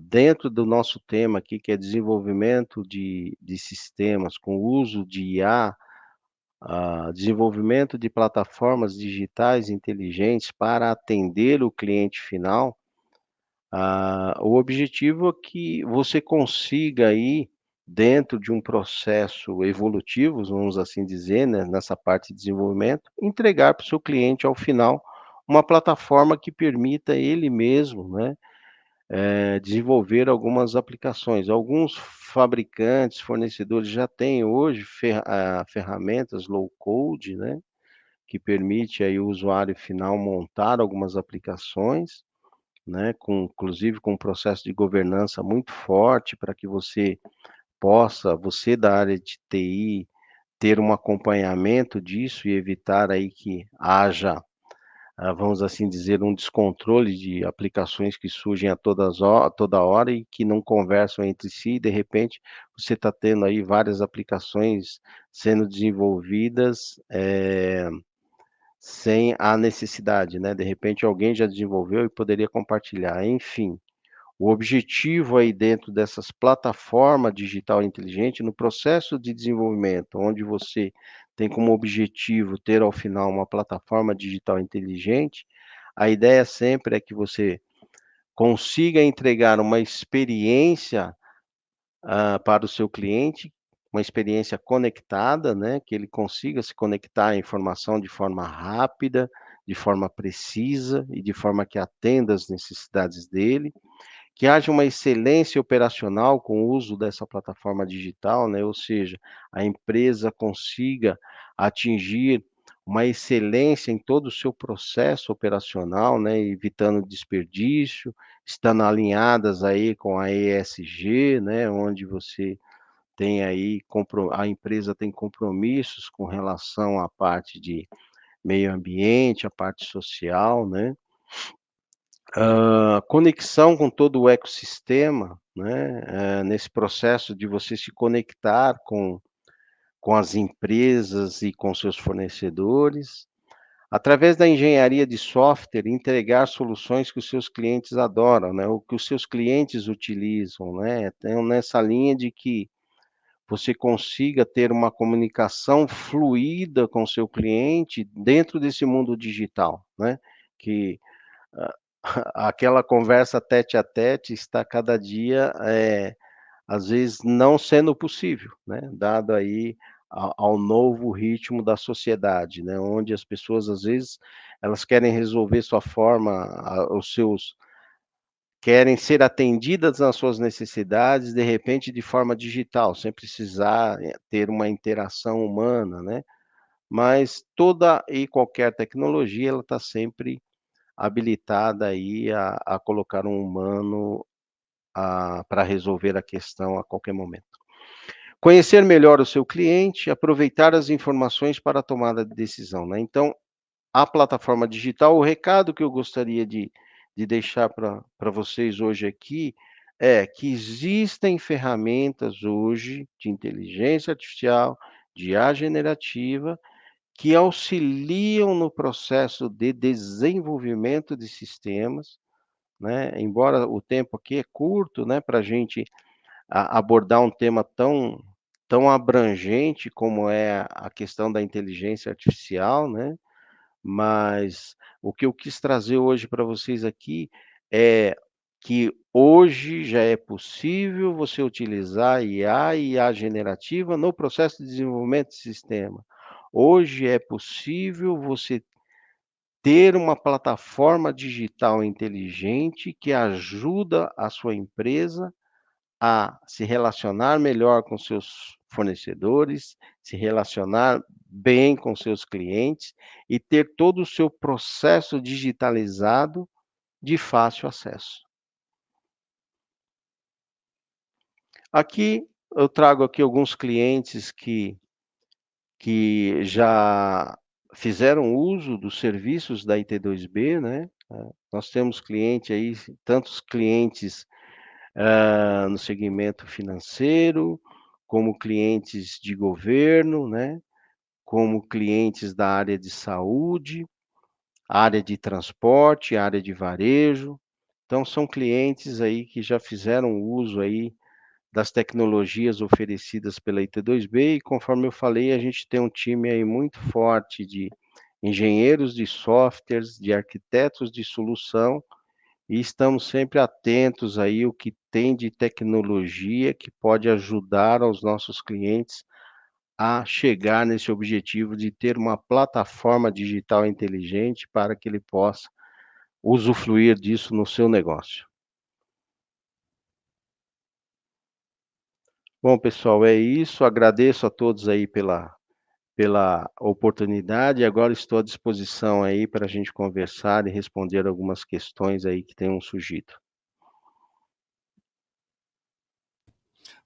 dentro do nosso tema aqui, que é desenvolvimento de sistemas com uso de IA, desenvolvimento de plataformas digitais inteligentes para atender o cliente final, o objetivo é que você consiga aí, dentro de um processo evolutivo, vamos assim dizer, né, nessa parte de desenvolvimento, entregar para o seu cliente, ao final, uma plataforma que permita ele mesmo, né, desenvolver algumas aplicações. Alguns fabricantes, fornecedores já têm hoje ferramentas low code, né, que permite aí o usuário final montar algumas aplicações, né, inclusive com um processo de governança muito forte para que você possa, você da área de TI, ter um acompanhamento disso e evitar aí que haja, vamos assim dizer, um descontrole de aplicações que surgem a toda hora e que não conversam entre si, e de repente você está tendo aí várias aplicações sendo desenvolvidas, sem a necessidade, né, de repente alguém já desenvolveu e poderia compartilhar, enfim. O objetivo aí dentro dessas plataformas digital inteligente, no processo de desenvolvimento, onde você tem como objetivo ter ao final uma plataforma digital inteligente, a ideia sempre é que você consiga entregar uma experiência, para o seu cliente, uma experiência conectada, né, que ele consiga se conectar à informação de forma rápida, de forma precisa e de forma que atenda às necessidades dele, que haja uma excelência operacional com o uso dessa plataforma digital, né, ou seja, a empresa consiga atingir uma excelência em todo o seu processo operacional, né, evitando desperdício, estando alinhadas aí com a ESG, né, onde você tem aí a empresa tem compromissos com relação à parte de meio ambiente, a parte social, né. Conexão com todo o ecossistema, né, nesse processo de você se conectar com as empresas e com seus fornecedores, através da engenharia de software, entregar soluções que os seus clientes adoram, né, ou que os seus clientes utilizam, né. Então nessa linha de que você consiga ter uma comunicação fluida com o seu cliente dentro desse mundo digital, né, que aquela conversa tete a tete está cada dia, às vezes não sendo possível, né, dado aí ao novo ritmo da sociedade, né, onde as pessoas às vezes, elas querem resolver sua forma, os seus querem ser atendidas nas suas necessidades, de repente de forma digital, sem precisar, ter uma interação humana, né, mas toda e qualquer tecnologia, ela está sempre habilitada aí a colocar um humano, para resolver a questão a qualquer momento. Conhecer melhor o seu cliente, aproveitar as informações para a tomada de decisão, né. Então, a plataforma digital, o recado que eu gostaria de deixar para vocês hoje aqui, é que existem ferramentas hoje de inteligência artificial, de IA generativa, que auxiliam no processo de desenvolvimento de sistemas, né, embora o tempo aqui é curto, né, para a gente abordar um tema tão abrangente como é a questão da inteligência artificial, né, mas o que eu quis trazer hoje para vocês aqui é que hoje já é possível você utilizar IA e IA generativa no processo de desenvolvimento de sistema. Hoje é possível você ter uma plataforma digital inteligente que ajuda a sua empresa a se relacionar melhor com seus fornecedores, se relacionar bem com seus clientes e ter todo o seu processo digitalizado de fácil acesso. Aqui eu trago aqui alguns clientes que já fizeram uso dos serviços da IT2B, né. Nós temos cliente aí, tantos clientes, no segmento financeiro, como clientes de governo, né, como clientes da área de saúde, área de transporte, área de varejo, Então, são clientes aí que já fizeram uso aí das tecnologias oferecidas pela IT2B e, conforme eu falei, a gente tem um time aí muito forte de engenheiros de softwares, de arquitetos de solução, e estamos sempre atentos aí o que tem de tecnologia que pode ajudar aos nossos clientes a chegar nesse objetivo de ter uma plataforma digital inteligente para que ele possa usufruir disso no seu negócio. Bom, pessoal, é isso. Agradeço a todos aí pela oportunidade. Agora estou à disposição aí para a gente conversar e responder algumas questões aí que tenham surgido.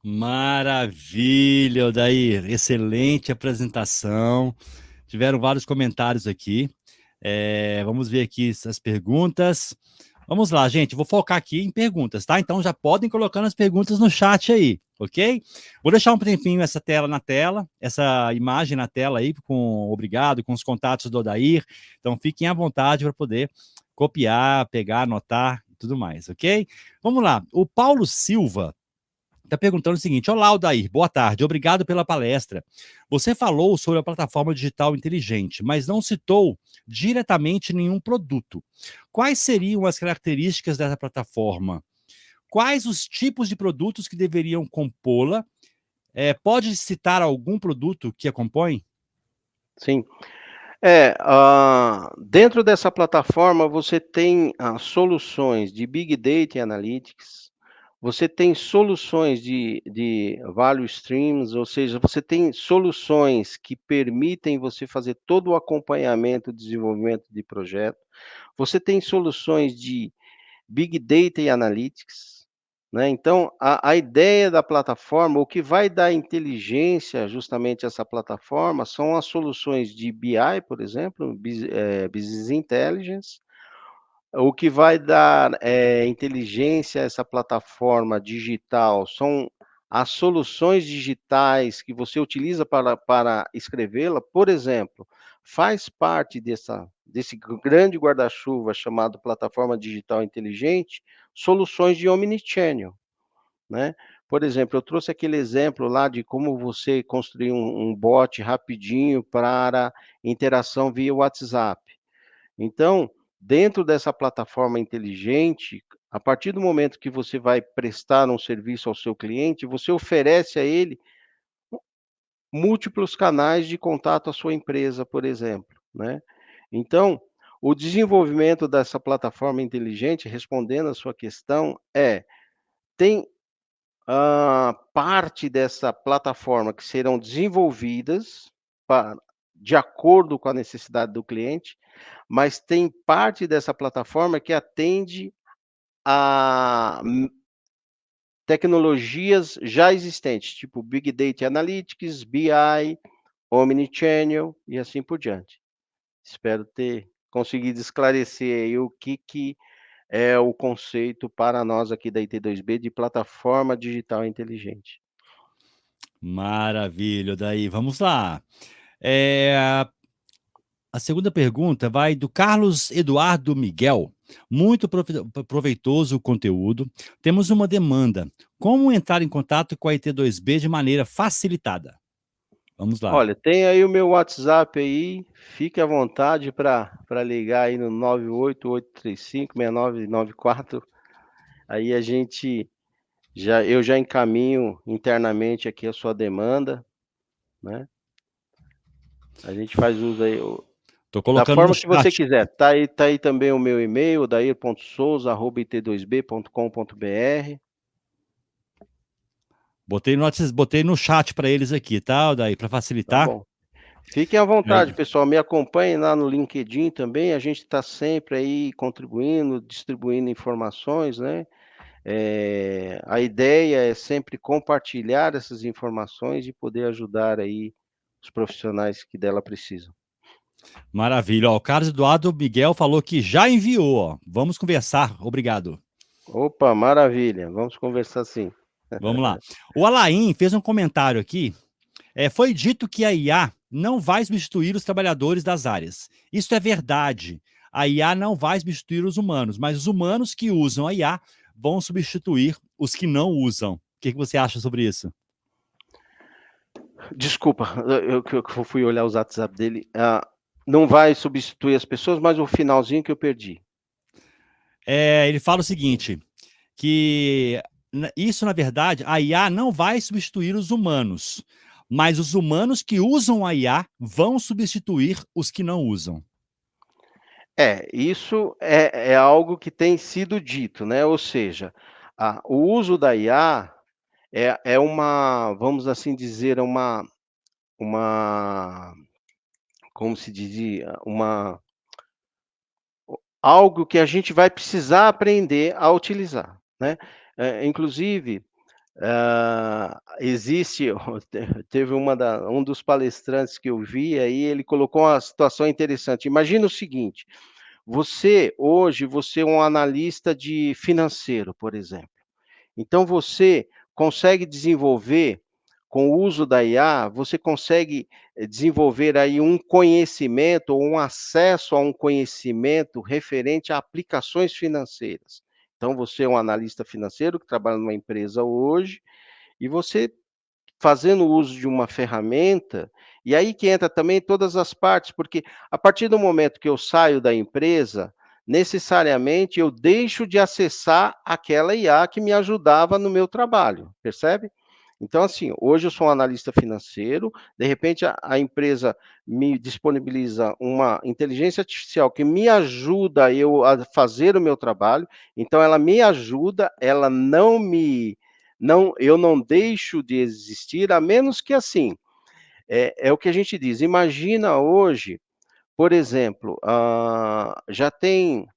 Maravilha, Odair. Excelente apresentação. Tiveram vários comentários aqui. Vamos ver aqui as perguntas. Vamos lá, gente. Vou focar aqui em perguntas, tá? Então já podem colocando as perguntas no chat aí, ok? Vou deixar um tempinho essa imagem na tela aí, obrigado, com os contatos do Odair. Então fiquem à vontade para poder copiar, pegar, anotar e tudo mais, ok? Vamos lá. O Paulo Silva está perguntando o seguinte: olá, Odair, boa tarde, obrigado pela palestra. Você falou sobre a plataforma digital inteligente, mas não citou diretamente nenhum produto. Quais seriam as características dessa plataforma? Quais os tipos de produtos que deveriam compô-la? Pode citar algum produto que a compõe? Sim. Dentro dessa plataforma você tem soluções de Big Data e Analytics, você tem soluções de value streams, ou seja, você tem soluções que permitem você fazer todo o acompanhamento e desenvolvimento de projeto, você tem soluções de Big Data e Analytics, né? Então, a ideia da plataforma, o que vai dar inteligência justamente a essa plataforma, são as soluções de BI, por exemplo, Business Intelligence. O que vai dar inteligência a essa plataforma digital são as soluções digitais que você utiliza para escrevê-la. Por exemplo, faz parte desse grande guarda-chuva chamado plataforma digital inteligente, soluções de omnichannel, né? Por exemplo, eu trouxe aquele exemplo lá de como você construir um bot rapidinho para interação via WhatsApp. Então, dentro dessa plataforma inteligente, a partir do momento que você vai prestar um serviço ao seu cliente, você oferece a ele múltiplos canais de contato à sua empresa, por exemplo, né? Então, o desenvolvimento dessa plataforma inteligente, respondendo a sua questão, tem parte dessa plataforma que serão desenvolvidas de acordo com a necessidade do cliente, mas tem parte dessa plataforma que atende a tecnologias já existentes, tipo Big Data Analytics, BI, Omnichannel e assim por diante. Espero ter conseguido esclarecer aí o que é o conceito para nós aqui da IT2B de plataforma digital inteligente. Maravilha, daí vamos lá. A segunda pergunta vai do Carlos Eduardo Miguel. Muito proveitoso o conteúdo. Temos uma demanda. Como entrar em contato com a IT2B de maneira facilitada? Vamos lá. Olha, tem aí o meu WhatsApp aí, fique à vontade para ligar aí no 988356994. Aí eu já encaminho internamente aqui a sua demanda, né? A gente faz uso aí Tô da colocando forma no que você chat. quiser. Tá aí também o meu e-mail, dair.souza@it2b.com.br. Botei no chat para eles aqui, tá, daí para Tá facilitar. bom. Fiquem à vontade, pessoal. Me acompanhem lá no LinkedIn também. A gente está sempre aí contribuindo, distribuindo informações, né? A ideia é sempre compartilhar essas informações e poder ajudar aí os profissionais que dela precisam. Maravilha. Ó, o Carlos Eduardo Miguel falou que já enviou. Ó. Vamos conversar. Obrigado. Opa, maravilha. Vamos conversar sim. Vamos lá. O Alain fez um comentário aqui. Foi dito que a IA não vai substituir os trabalhadores das áreas. Isso é verdade. a IA não vai substituir os humanos, mas os humanos que usam a IA vão substituir os que não usam. O que você acha sobre isso? Desculpa, eu fui olhar os WhatsApp dele. Não vai substituir as pessoas, mas o finalzinho que eu perdi. Ele fala o seguinte, que isso, na verdade, a IA não vai substituir os humanos, mas os humanos que usam a IA vão substituir os que não usam. Isso é algo que tem sido dito, né? Ou seja, o uso da IA é uma, vamos assim dizer, uma, como se dizia, algo que a gente vai precisar aprender a utilizar, né? Inclusive, existe, teve um dos palestrantes que eu vi aí, ele colocou uma situação interessante. Imagina o seguinte: você é um analista de financeiro, por exemplo. Então você consegue desenvolver, com o uso da IA, você consegue desenvolver aí um conhecimento ou um acesso a um conhecimento referente a aplicações financeiras. Então você é um analista financeiro que trabalha numa empresa hoje, e você fazendo uso de uma ferramenta, e aí que entra também todas as partes, porque a partir do momento que eu saio da empresa, necessariamente eu deixo de acessar aquela IA que me ajudava no meu trabalho, percebe? Então, assim, hoje eu sou um analista financeiro, de repente a empresa me disponibiliza uma inteligência artificial que me ajuda eu a fazer o meu trabalho, então ela me ajuda, ela não me não, eu não deixo de existir, a menos que assim, é o que a gente diz, imagina hoje, por exemplo, já tem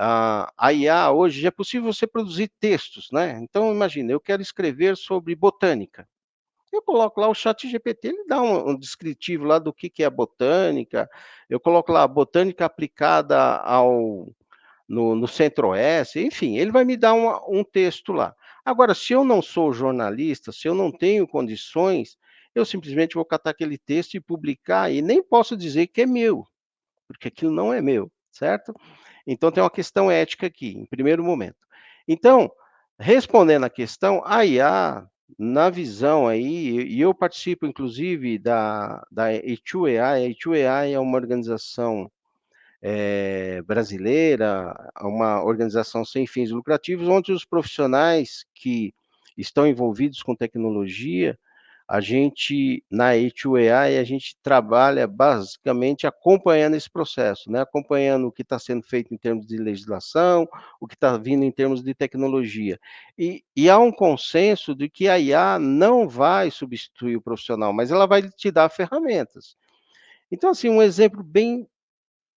a IA hoje, já é possível você produzir textos, né? Então imagina, eu quero escrever sobre botânica. Eu coloco lá o ChatGPT, ele dá um descritivo lá do que é a botânica, eu coloco lá botânica aplicada no Centro-Oeste, enfim, ele vai me dar um texto lá. Agora, se eu não sou jornalista, se eu não tenho condições, eu simplesmente vou catar aquele texto e publicar, e nem posso dizer que é meu, porque aquilo não é meu, certo? Então tem uma questão ética aqui, em primeiro momento. Então, respondendo à questão, a IA, na visão aí, e eu participo inclusive da A2AI, a A2AI é uma organização brasileira, uma organização sem fins lucrativos, onde os profissionais que estão envolvidos com tecnologia, a gente, na A2AI, a gente trabalha basicamente acompanhando esse processo, né? Acompanhando o que está sendo feito em termos de legislação, o que está vindo em termos de tecnologia. E há um consenso de que a IA não vai substituir o profissional, mas ela vai te dar ferramentas. Então, assim, um exemplo bem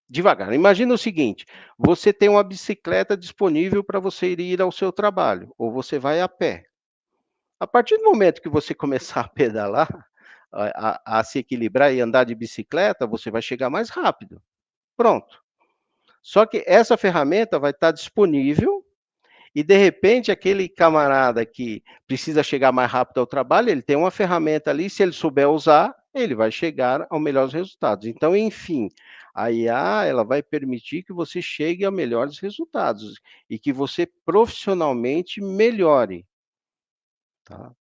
devagar. Imagina o seguinte: você tem uma bicicleta disponível para você ir ao seu trabalho, ou você vai a pé. A partir do momento que você começar a pedalar, a se equilibrar e andar de bicicleta, você vai chegar mais rápido. Pronto. Só que essa ferramenta vai estar disponível e, de repente, aquele camarada que precisa chegar mais rápido ao trabalho, ele tem uma ferramenta ali, se ele souber usar, ele vai chegar a melhores resultados. Então, enfim, a IA, ela vai permitir que você chegue a melhores resultados e que você profissionalmente melhore,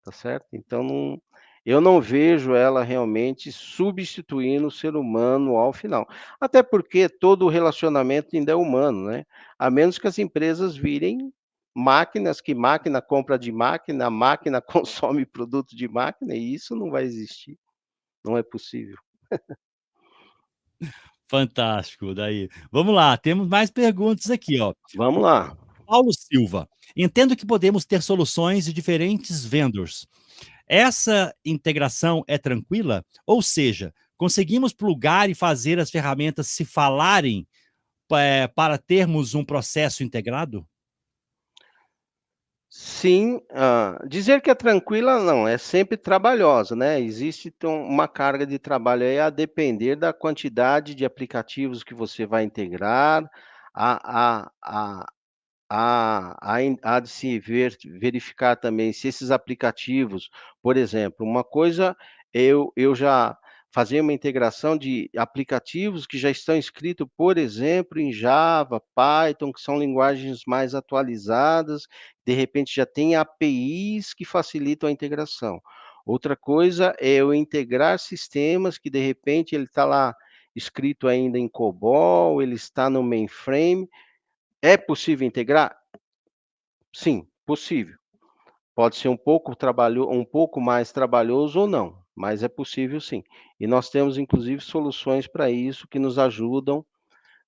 tá certo? Então, eu não vejo ela realmente substituindo o ser humano ao final. Até porque todo o relacionamento ainda é humano, né? A menos que as empresas virem máquinas, que máquina compra de máquina, a máquina consome produto de máquina, e isso não vai existir, não é possível. Fantástico, daí. Vamos lá, temos mais perguntas aqui, ó. Vamos lá. Paulo Silva: entendo que podemos ter soluções de diferentes vendors. Essa integração é tranquila? Ou seja, conseguimos plugar e fazer as ferramentas se falarem, para termos um processo integrado? Sim, dizer que é tranquila não, é sempre trabalhosa, né, existe então uma carga de trabalho aí a depender da quantidade de aplicativos que você vai integrar, a a há de se verificar também se esses aplicativos, por exemplo, uma coisa eu já fazer uma integração de aplicativos que já estão escritos, por exemplo, em Java, Python, que são linguagens mais atualizadas, de repente já tem APIs que facilitam a integração. Outra coisa é eu integrar sistemas que, de repente, ele está lá escrito ainda em COBOL, ele está no mainframe. É possível integrar? Sim, possível. Pode ser um pouco mais trabalhoso ou não, mas é possível sim. E nós temos inclusive soluções para isso que nos ajudam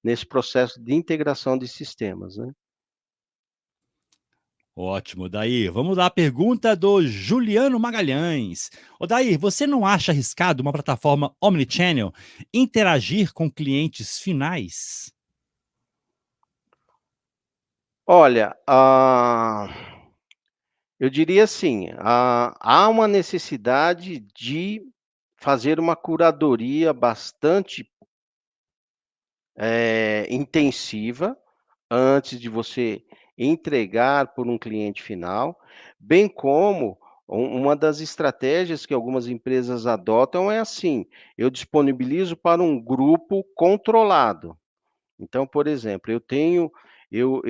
nesse processo de integração de sistemas, né. Ótimo, Daí. Vamos lá, a pergunta do Juliano Magalhães. Ô, Daí, você não acha arriscado uma plataforma omnichannel interagir com clientes finais? Olha, eu diria assim, há uma necessidade de fazer uma curadoria bastante, intensiva, antes de você entregar por um cliente final, bem como uma das estratégias que algumas empresas adotam é assim: eu disponibilizo para um grupo controlado. Então, por exemplo, eu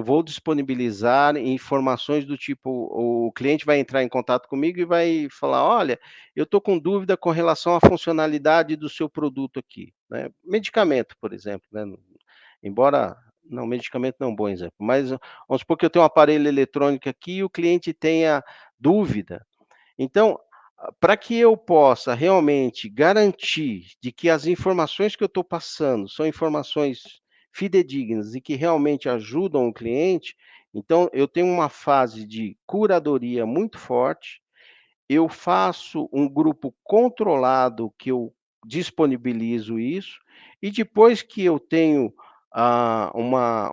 vou disponibilizar informações do tipo, o cliente vai entrar em contato comigo e vai falar: "Olha, eu estou com dúvida com relação à funcionalidade do seu produto aqui", né. Medicamento, por exemplo, né, embora não, medicamento não é um bom exemplo, mas vamos supor que eu tenho um aparelho eletrônico aqui e o cliente tenha dúvida. Então, para que eu possa realmente garantir de que as informações que eu estou passando são informações fidedignas e que realmente ajudam o cliente, então eu tenho uma fase de curadoria muito forte, eu faço um grupo controlado que eu disponibilizo isso, e depois que eu tenho,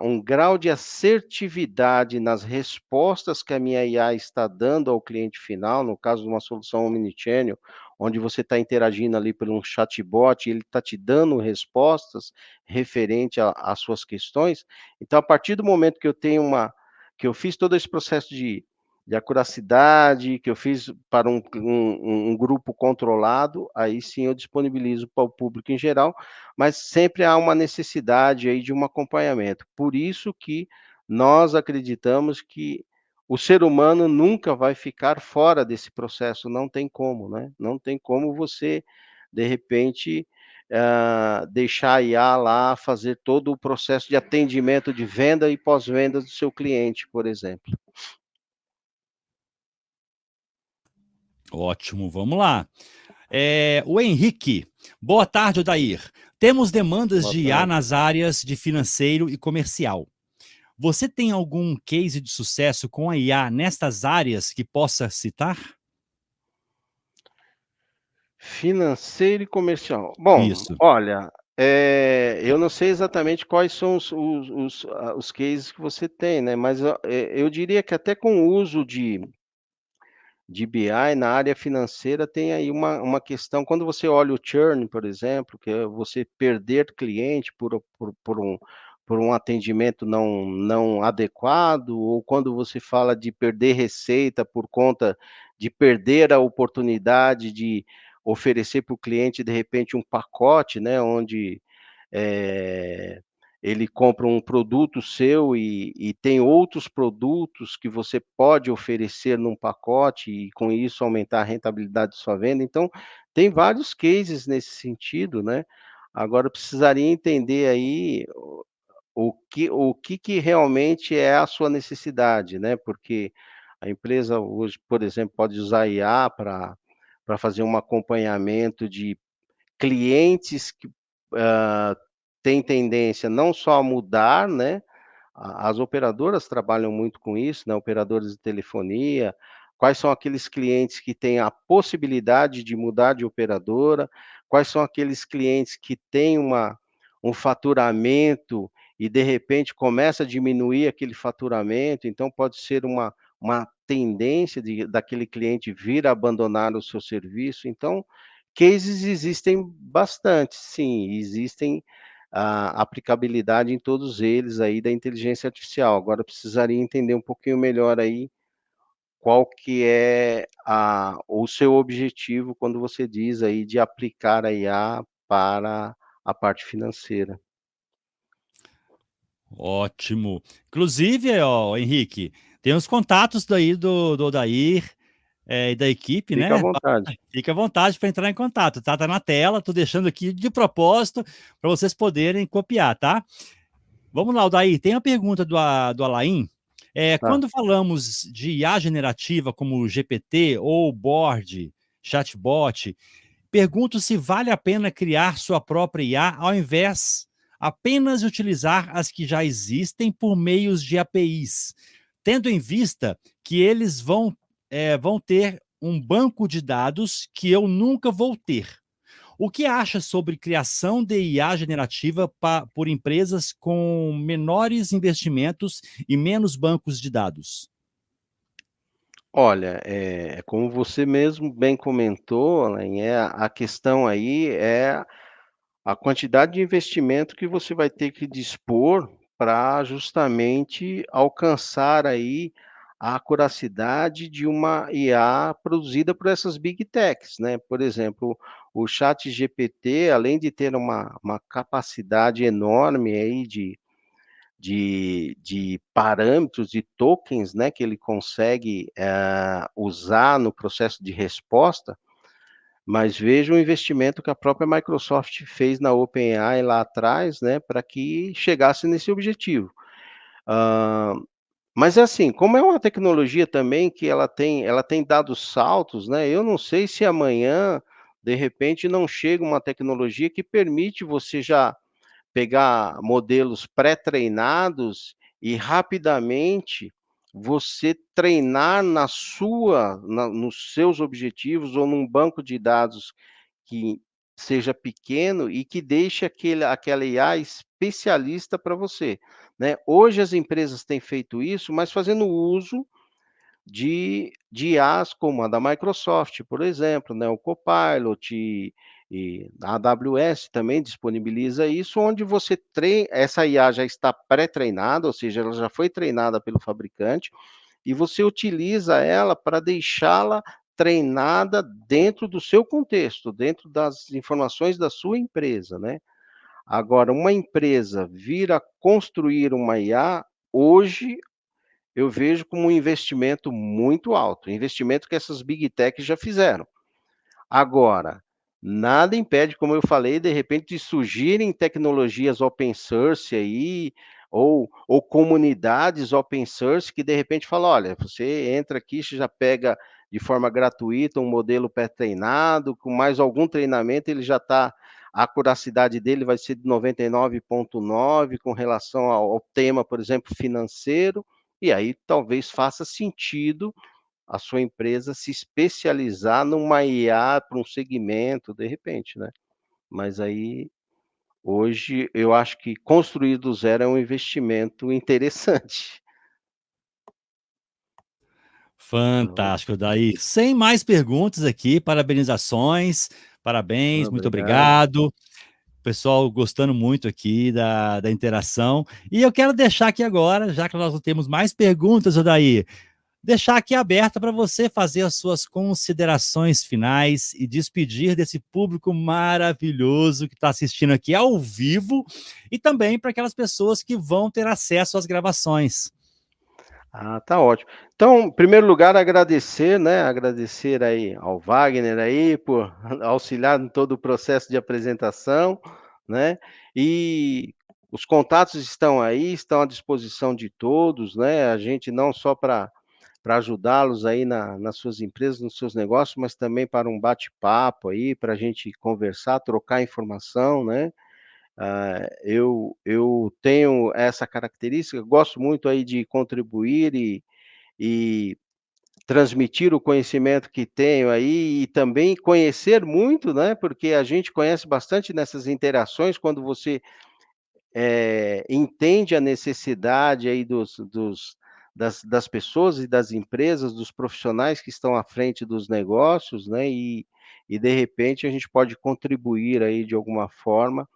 um grau de assertividade nas respostas que a minha IA está dando ao cliente final, no caso de uma solução omnichannel, onde você está interagindo ali por um chatbot, e ele está te dando respostas referente a às suas questões. Então, a partir do momento que eu fiz todo esse processo de acuracidade, que eu fiz para um grupo controlado, aí sim eu disponibilizo para o público em geral, mas sempre há uma necessidade aí de um acompanhamento. Por isso que nós acreditamos que o ser humano nunca vai ficar fora desse processo, não tem como, né, não tem como você, de repente, deixar a IA lá fazer todo o processo de atendimento de venda e pós-venda do seu cliente, por exemplo. Ótimo, vamos lá. O Henrique. Boa tarde, Odair. Temos demandas Boa de IA tarde. nas áreas de financeiro e comercial. Você tem algum case de sucesso com a IA nestas áreas que possa citar? Financeiro e comercial. Bom, Isso. olha, eu não sei exatamente quais são os cases que você tem, né, mas eu diria que até com o uso de BI na área financeira tem aí uma questão, quando você olha o churn, por exemplo, que é você perder cliente por um atendimento não adequado, ou quando você fala de perder receita por conta de perder a oportunidade de oferecer para o cliente, de repente, um pacote, né, onde eh, ele compra um produto seu e tem outros produtos que você pode oferecer num pacote e com isso aumentar a rentabilidade de sua venda. Então, tem vários cases nesse sentido, né. Agora eu precisaria entender aí o que realmente é a sua necessidade, né, porque a empresa hoje, por exemplo, pode usar IA para fazer um acompanhamento de clientes que, hã, têm tendência não só a mudar, né, as operadoras trabalham muito com isso, né, operadoras de telefonia, quais são aqueles clientes que têm a possibilidade de mudar de operadora, quais são aqueles clientes que têm um faturamento e de repente começa a diminuir aquele faturamento, então pode ser uma tendência daquele cliente vir a abandonar o seu serviço. Então, cases existem bastante, sim, existem a aplicabilidade em todos eles aí da inteligência artificial. Agora precisaria entender um pouquinho melhor aí qual que é o seu objetivo quando você diz aí de aplicar a IA para a parte financeira. Ótimo. Inclusive, ó, Henrique, tem os contatos daí do Odair, e da equipe, Fica à né? vontade. Fica à vontade para entrar em contato, tá? Tá na tela, tô deixando aqui de propósito para vocês poderem copiar, tá? Vamos lá, Odair, tem a pergunta do Alain. Tá. Quando falamos de IA generativa como GPT ou board, chatbot, pergunto se vale a pena criar sua própria IA ao invés apenas de utilizar as que já existem por meios de APIs, tendo em vista que eles vão ter um banco de dados que eu nunca vou ter. O que acha sobre criação de IA generativa por empresas com menores investimentos e menos bancos de dados? Olha, como você mesmo bem comentou, Alain, a questão aí é a quantidade de investimento que você vai ter que dispor para justamente alcançar aí a acuracidade de uma IA produzida por essas big techs, né. Por exemplo, o ChatGPT, além de ter uma capacidade enorme aí de parâmetros e tokens, né, que ele consegue, usar no processo de resposta, mas veja o investimento que a própria Microsoft fez na OpenAI lá atrás, né, para que chegasse nesse objetivo. Hã, mas é assim, como é uma tecnologia também que ela tem dado saltos, né, eu não sei se amanhã, de repente, não chega uma tecnologia que permite você já pegar modelos pré-treinados e rapidamente você treinar nos seus objetivos ou num banco de dados que seja pequeno e que deixe aquela IA especialista para você, né. Hoje as empresas têm feito isso, mas fazendo uso de IAs como a da Microsoft, por exemplo, né, o Copilot e a AWS também disponibiliza isso, onde essa IA já está pré-treinada, ou seja, ela já foi treinada pelo fabricante, e você utiliza ela para deixá-la treinada dentro do seu contexto, dentro das informações da sua empresa, né. Agora, uma empresa vir a construir uma IA, hoje eu vejo como um investimento muito alto, investimento que essas big techs já fizeram. Agora, nada impede, como eu falei, de repente, de surgirem tecnologias open source aí, ou comunidades open source que de repente falam: olha, você entra aqui, você já pega de forma gratuita um modelo pré-treinado, com mais algum treinamento, ele já está, a acuracidade dele vai ser de 99,9 com relação ao tema, por exemplo, financeiro, e aí talvez faça sentido a sua empresa se especializar numa IA para um segmento, de repente, né. Mas aí, hoje, eu acho que construir do zero é um investimento interessante. Então, Fantástico, daí. Sem mais perguntas aqui, parabenizações, parabéns, muito obrigado. obrigado. Pessoal gostando muito aqui da interação. E eu quero deixar aqui agora, já que nós não temos mais perguntas, Odair, deixar aqui aberta para você fazer as suas considerações finais e despedir desse público maravilhoso que está assistindo aqui ao vivo e também para aquelas pessoas que vão ter acesso às gravações. Ah, tá ótimo. Então, em primeiro lugar, agradecer, né, agradecer aí ao Wagner aí por auxiliar em todo o processo de apresentação, né, e os contatos estão aí, estão à disposição de todos, né, a gente não só para ajudá-los aí nas suas empresas, nos seus negócios, mas também para um bate-papo aí, para a gente conversar, trocar informação, né. Eu tenho essa característica, gosto muito aí de contribuir e transmitir o conhecimento que tenho aí e também conhecer muito, né, porque a gente conhece bastante nessas interações quando você, entende a necessidade aí das pessoas e das empresas, dos profissionais que estão à frente dos negócios, né, e de repente a gente pode contribuir aí de alguma forma,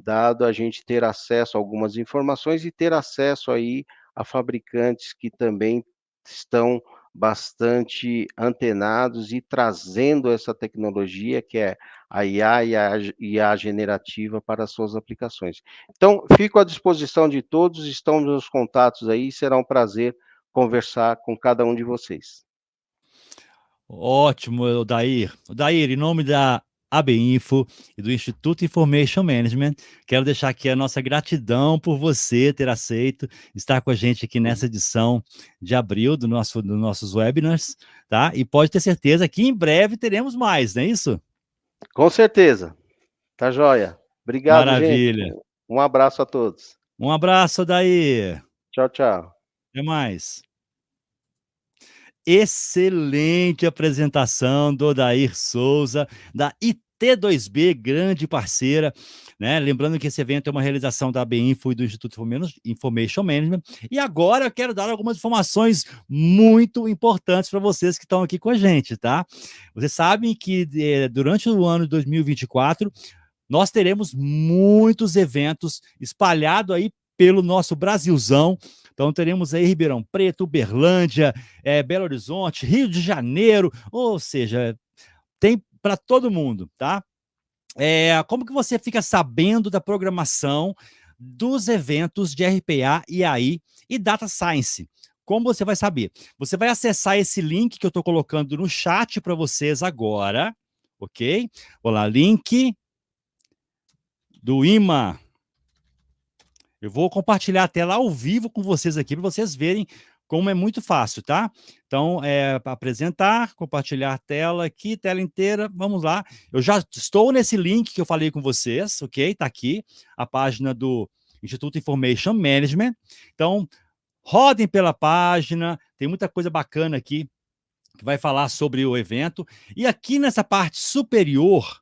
dado a gente ter acesso a algumas informações e ter acesso aí a fabricantes que também estão bastante antenados e trazendo essa tecnologia que é a IA e a IA generativa para as suas aplicações. Então, fico à disposição de todos, estão meus contatos aí, será um prazer conversar com cada um de vocês. Ótimo, Odair. Odair, em nome da ABInfo e do Instituto Information Management, quero deixar aqui a nossa gratidão por você ter aceito estar com a gente aqui nessa edição de abril dos nossos webinars, tá? E pode ter certeza que em breve teremos mais, não é isso? Com certeza. Tá joia. Obrigado, gente. Maravilha. Um abraço a todos. Um abraço, Odair. Tchau, tchau. Até mais. Excelente apresentação do Odair Souza, da IT2B, grande parceira, né? Lembrando que esse evento é uma realização da ABInfo e do Instituto Information Management. E agora eu quero dar algumas informações muito importantes para vocês que estão aqui com a gente, tá? Vocês sabem que durante o ano de 2024, nós teremos muitos eventos espalhados aí pelo nosso Brasilzão. Então teremos aí Ribeirão Preto, Uberlândia, Belo Horizonte, Rio de Janeiro, ou seja, tem para todo mundo, tá? Como que você fica sabendo da programação dos eventos de RPA, IAI e Data Science? Como você vai saber? Você vai acessar esse link que eu estou colocando no chat para vocês agora, ok? Vou lá, link do IMA. Eu vou compartilhar a tela ao vivo com vocês aqui, para vocês verem como é muito fácil, tá? Então, apresentar, compartilhar a tela aqui, tela inteira, vamos lá. Eu já estou nesse link que eu falei com vocês, ok? Tá aqui, a página do Instituto Information Management. Então, rodem pela página, tem muita coisa bacana aqui, que vai falar sobre o evento. E aqui nessa parte superior,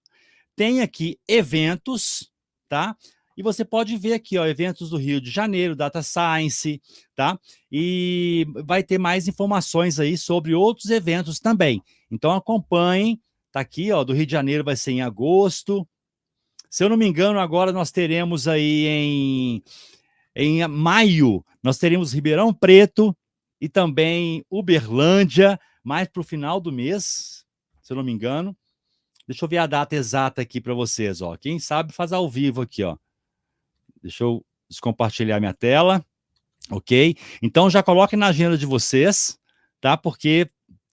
tem aqui eventos, tá? E você pode ver aqui, ó, eventos do Rio de Janeiro, Data Science, tá? E vai ter mais informações aí sobre outros eventos também. Então acompanhem, tá aqui, ó, do Rio de Janeiro vai ser em agosto. Se eu não me engano, agora nós teremos aí em maio, nós teremos Ribeirão Preto e também Uberlândia, mais para o final do mês, se eu não me engano. Deixa eu ver a data exata aqui para vocês, ó. Quem sabe faz ao vivo aqui, ó. Deixa eu descompartilhar minha tela, ok? Então já coloquem na agenda de vocês, tá? Porque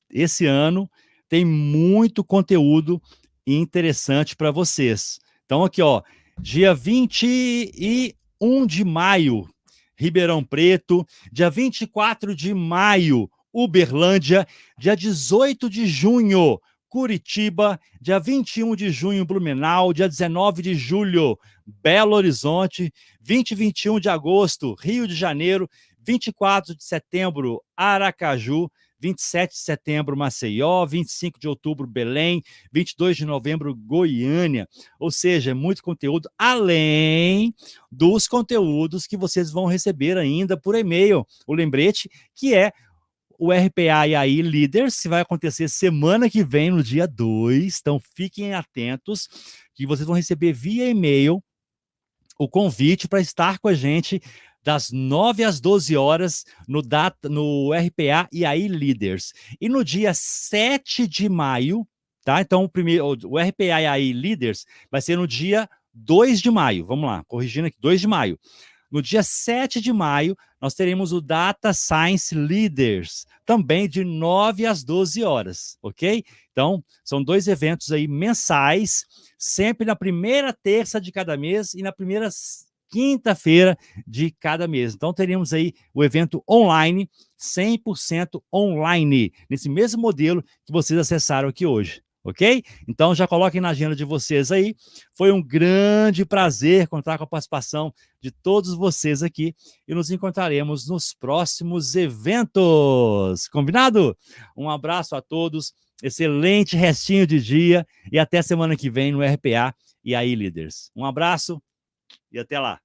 esse ano tem muito conteúdo interessante para vocês. Então aqui, ó, dia 21 de maio, Ribeirão Preto, dia 24 de maio, Uberlândia, dia 18 de junho, Curitiba, dia 21 de junho, Blumenau, dia 19 de julho, Belo Horizonte, 20 e 21 de agosto, Rio de Janeiro, 24 de setembro, Aracaju, 27 de setembro, Maceió, 25 de outubro, Belém, 22 de novembro, Goiânia. Ou seja, é muito conteúdo, além dos conteúdos que vocês vão receber ainda por e-mail. O lembrete que é o RPA IAI Leaders, que vai acontecer semana que vem, no dia 2. Então, fiquem atentos, que vocês vão receber via e-mail o convite para estar com a gente das 9 às 12 horas no RPA IAI Leaders. E no dia 7 de maio, tá? Então, o RPA IAI Leaders vai ser no dia 2 de maio. Vamos lá, corrigindo aqui, 2 de maio. No dia 7 de maio, nós teremos o Data Science Leaders, também de 9 às 12 horas, ok? Então, são 2 eventos aí mensais, sempre na primeira terça de cada mês e na primeira quinta-feira de cada mês. Então, teríamos aí o evento online, 100% online, nesse mesmo modelo que vocês acessaram aqui hoje. Ok? Então já coloquem na agenda de vocês aí. Foi um grande prazer contar com a participação de todos vocês aqui e nos encontraremos nos próximos eventos. Combinado? Um abraço a todos, excelente restinho de dia e até semana que vem no RPA IAI Leaders. Um abraço e até lá.